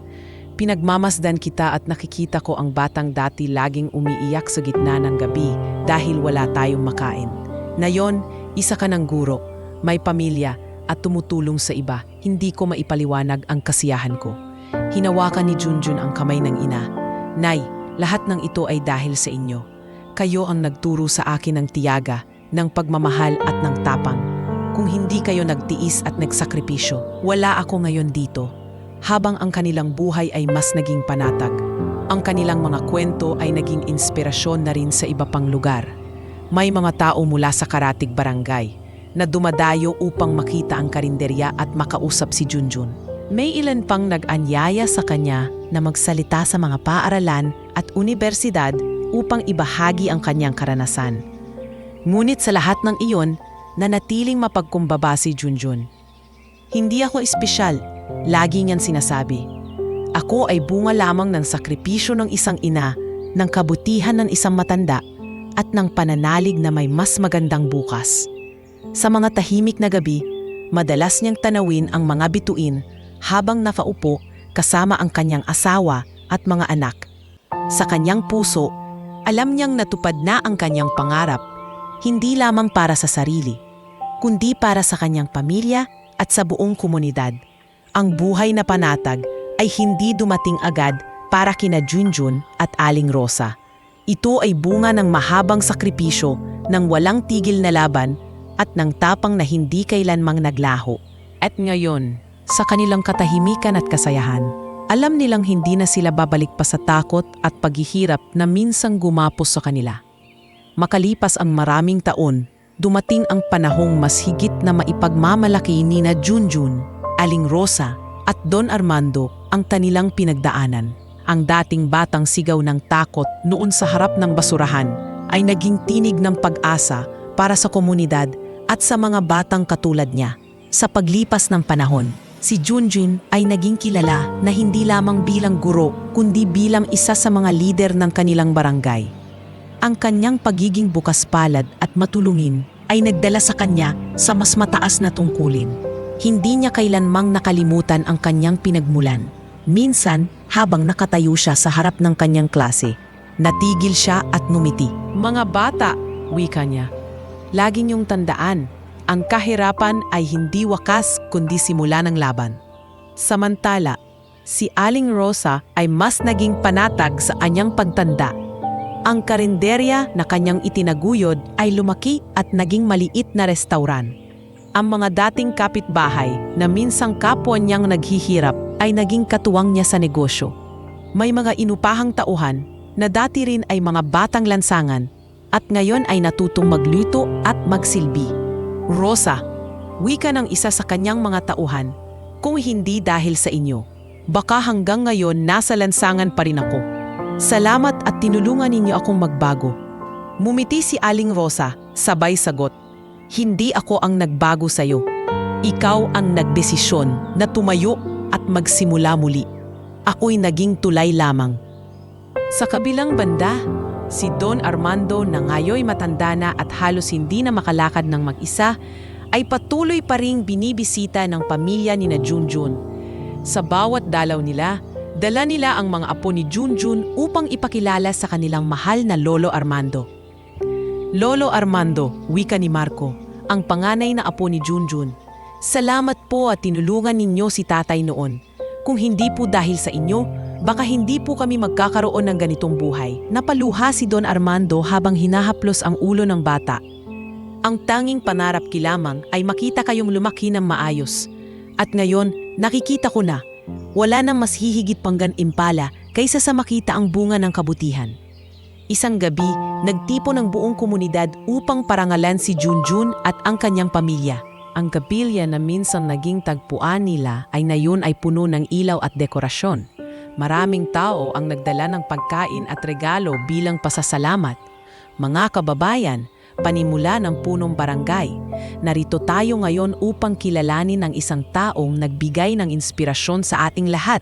Pinagmamasdan kita at nakikita ko ang batang dati laging umiiyak sa gitna ng gabi dahil wala tayong makain. Ngayon, isa ka ng guro, may pamilya at tumutulong sa iba. Hindi ko maipaliwanag ang kasiyahan ko. Hinawakan ni Junjun ang kamay ng ina. Nay, lahat ng ito ay dahil sa inyo. Kayo ang nagturo sa akin ng tiyaga, ng pagmamahal at ng tapang. Kung hindi kayo nagtiis at nagsakripisyo, wala ako ngayon dito. Habang ang kanilang buhay ay mas naging panatag, ang kanilang mga kwento ay naging inspirasyon na rin sa iba pang lugar. May mga tao mula sa karatig barangay na dumadayo upang makita ang karinderya at makausap si Junjun. May ilan pang nag-anyaya sa kanya na magsalita sa mga paaralan at unibersidad upang ibahagi ang kanyang karanasan. Ngunit sa lahat ng iyon, nanatiling mapagkumbaba si Junjun. Hindi ako espesyal, lagi niyang sinasabi. Ako ay bunga lamang ng sakripisyo ng isang ina, ng kabutihan ng isang matanda, at ng pananalig na may mas magandang bukas. Sa mga tahimik na gabi, madalas niyang tanawin ang mga bituin habang nakaupo kasama ang kanyang asawa at mga anak. Sa kanyang puso, alam niyang natupad na ang kanyang pangarap, hindi lamang para sa sarili, kundi para sa kanyang pamilya at sa buong komunidad. Ang buhay na panatag ay hindi dumating agad para kina Junjun at Aling Rosa. Ito ay bunga ng mahabang sakripisyo, ng walang tigil na laban at ng tapang na hindi kailanmang naglaho. At ngayon, sa kanilang katahimikan at kasayahan, Alam nilang hindi na sila babalik pa sa takot at paghihirap na minsang gumapos sa kanila. Makalipas ang maraming taon, dumating ang panahong mas higit na maipagmamalaki ni na Junjun, Aling Rosa at Don Armando ang kanilang pinagdaanan. Ang dating batang sigaw ng takot noon sa harap ng basurahan ay naging tinig ng pag-asa para sa komunidad at sa mga batang katulad niya. Sa paglipas ng panahon, si Junjun ay naging kilala na hindi lamang bilang guro kundi bilang isa sa mga lider ng kanilang barangay. Ang kanyang pagiging bukas palad at matulungin ay nagdala sa kanya sa mas mataas na tungkulin. Hindi niya kailanmang nakalimutan ang kanyang pinagmulan. Minsan, habang nakatayo siya sa harap ng kanyang klase, natigil siya at numiti. Mga bata, wika niya, lagi niyong tandaan, ang kahirapan ay hindi wakas kundi simula ng laban. Samantala, si Aling Rosa ay mas naging panatag sa anyang pagtanda. Ang karinderya na kanyang itinaguyod ay lumaki at naging maliit na restauran. Ang mga dating kapitbahay na minsang kapwa niyang naghihirap ay naging katuwang niya sa negosyo. May mga inupahang tauhan na dati rin ay mga batang lansangan at ngayon ay natutong magluto at magsilbi. Rosa, wika ng isa sa kanyang mga tauhan, kung hindi dahil sa inyo, baka hanggang ngayon nasa lansangan pa rin ako. Salamat at tinulungan ninyo akong magbago. Mumiti si Aling Rosa, sabay sagot, hindi ako ang nagbago sa'yo. Ikaw ang nagdesisyon na tumayo at magsimula muli. Ako'y naging tulay lamang. Sa kabilang banda, si Don Armando na ngayoy matanda na at halos hindi na makalakad ng mag-isa, ay patuloy pa ring binibisita ng pamilya ni na Junjun. Sa bawat dalaw nila, dala nila ang mga apo ni Junjun upang ipakilala sa kanilang mahal na Lolo Armando. Lolo Armando, wika ni Marco, ang panganay na apo ni Junjun. Salamat po at tinulungan ninyo si tatay noon. Kung hindi po dahil sa inyo, baka hindi po kami magkakaroon ng ganitong buhay. Napaluha si Don Armando habang hinahaplos ang ulo ng bata. Ang tanging panarap ki lamang ay makita kayong lumaki ng maayos. At ngayon, nakikita ko na, wala nang mas hihigit pang gan-impala kaysa sa makita ang bunga ng kabutihan. Isang gabi, nagtipon ang buong komunidad upang parangalan si Junjun at ang kanyang pamilya. Ang kapilya na minsan naging tagpuan nila ay ngayon ay puno ng ilaw at dekorasyon. Maraming tao ang nagdala ng pagkain at regalo bilang pasasalamat. Mga kababayan, panimula ng punong barangay, narito tayo ngayon upang kilalanin ang isang taong nagbigay ng inspirasyon sa ating lahat.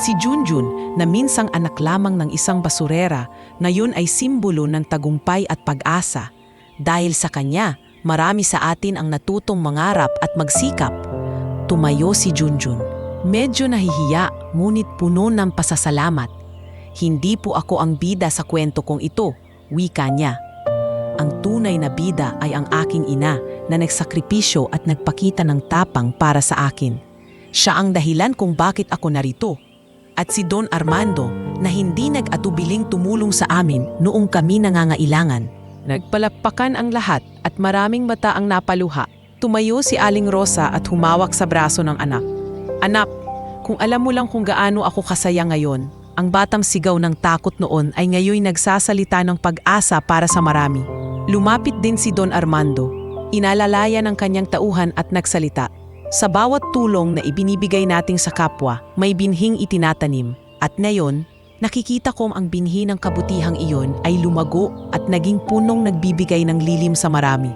Si Junjun, na minsang anak lamang ng isang basurera, ngayon ay simbolo ng tagumpay at pag-asa. Dahil sa kanya, marami sa atin ang natutong mangarap at magsikap. Tumayo si Junjun. Medyo nahihiya, ngunit puno ng pasasalamat. Hindi po ako ang bida sa kwento kong ito, wika niya. Ang tunay na bida ay ang aking ina na nagsakripisyo at nagpakita ng tapang para sa akin. Siya ang dahilan kung bakit ako narito. At si Don Armando na hindi nag-atubiling tumulong sa amin noong kami nangangailangan. Nagpalakpakan ang lahat at maraming mata ang napaluha. Tumayo si Aling Rosa at humawak sa braso ng anak. Anak, kung alam mo lang kung gaano ako kasaya ngayon, ang batang sigaw ng takot noon ay ngayon nagsasalita ng pag-asa para sa marami. Lumapit din si Don Armando. Inalalaya ng kanyang tauhan at nagsalita. Sa bawat tulong na ibinibigay nating sa kapwa, may binhing itinatanim. At ngayon, nakikita kong ang binhi ng kabutihang iyon ay lumago at naging punong nagbibigay ng lilim sa marami.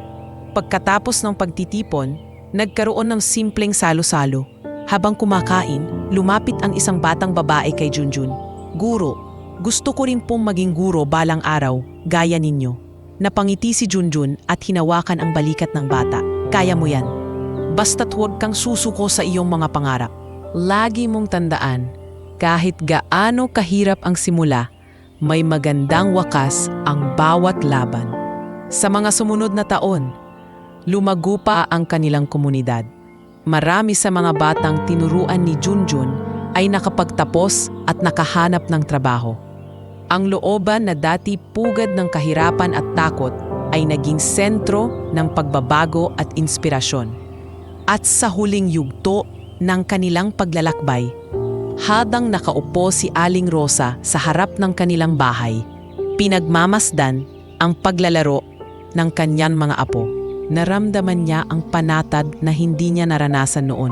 Pagkatapos ng pagtitipon, nagkaroon ng simpleng salo-salo. Habang kumakain, lumapit ang isang batang babae kay Junjun. Guro, gusto ko rin pong maging guro balang araw, gaya ninyo. Napangiti si Junjun at hinawakan ang balikat ng bata. Kaya mo yan. Basta't huwag kang susuko sa iyong mga pangarap. Lagi mong tandaan, kahit gaano kahirap ang simula, may magandang wakas ang bawat laban. Sa mga sumunod na taon, lumago pa ang kanilang komunidad. Marami sa mga batang tinuruan ni Junjun ay nakapagtapos at nakahanap ng trabaho. Ang looban na dati pugad ng kahirapan at takot ay naging sentro ng pagbabago at inspirasyon. At sa huling yugto ng kanilang paglalakbay, Habang nakaupo si Aling Rosa sa harap ng kanilang bahay, pinagmamasdan ang paglalaro ng kanyang mga apo. Naramdaman niya ang panatag na hindi niya naranasan noon.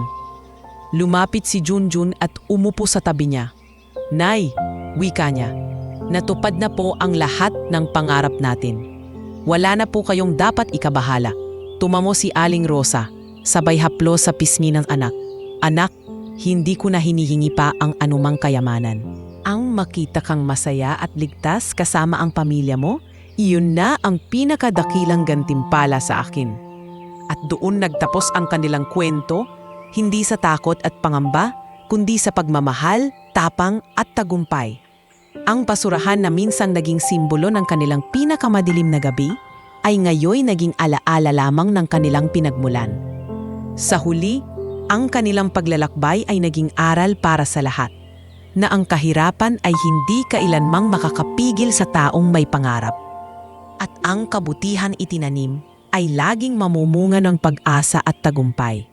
Lumapit si Junjun at umupo sa tabi niya. "Nay," wika niya, "natupad na po ang lahat ng pangarap natin. Wala na po kayong dapat ikabahala." Tumamo si Aling Rosa, sabay haplo sa pisngi ng anak. "Anak, hindi ko na hinihingi pa ang anumang kayamanan. Ang makita kang masaya at ligtas kasama ang pamilya mo, iyon na ang pinakadakilang gantimpala sa akin." At doon nagtapos ang kanilang kwento, hindi sa takot at pangamba, kundi sa pagmamahal, tapang at tagumpay. Ang basurahan na minsang naging simbolo ng kanilang pinakamadilim na gabi, ay ngayoy naging alaala lamang ng kanilang pinagmulan. Sa huli, ang kanilang paglalakbay ay naging aral para sa lahat, na ang kahirapan ay hindi kailanmang makakapigil sa taong may pangarap. At ang kabutihan itinanim ay laging mamumunga ng pag-asa at tagumpay.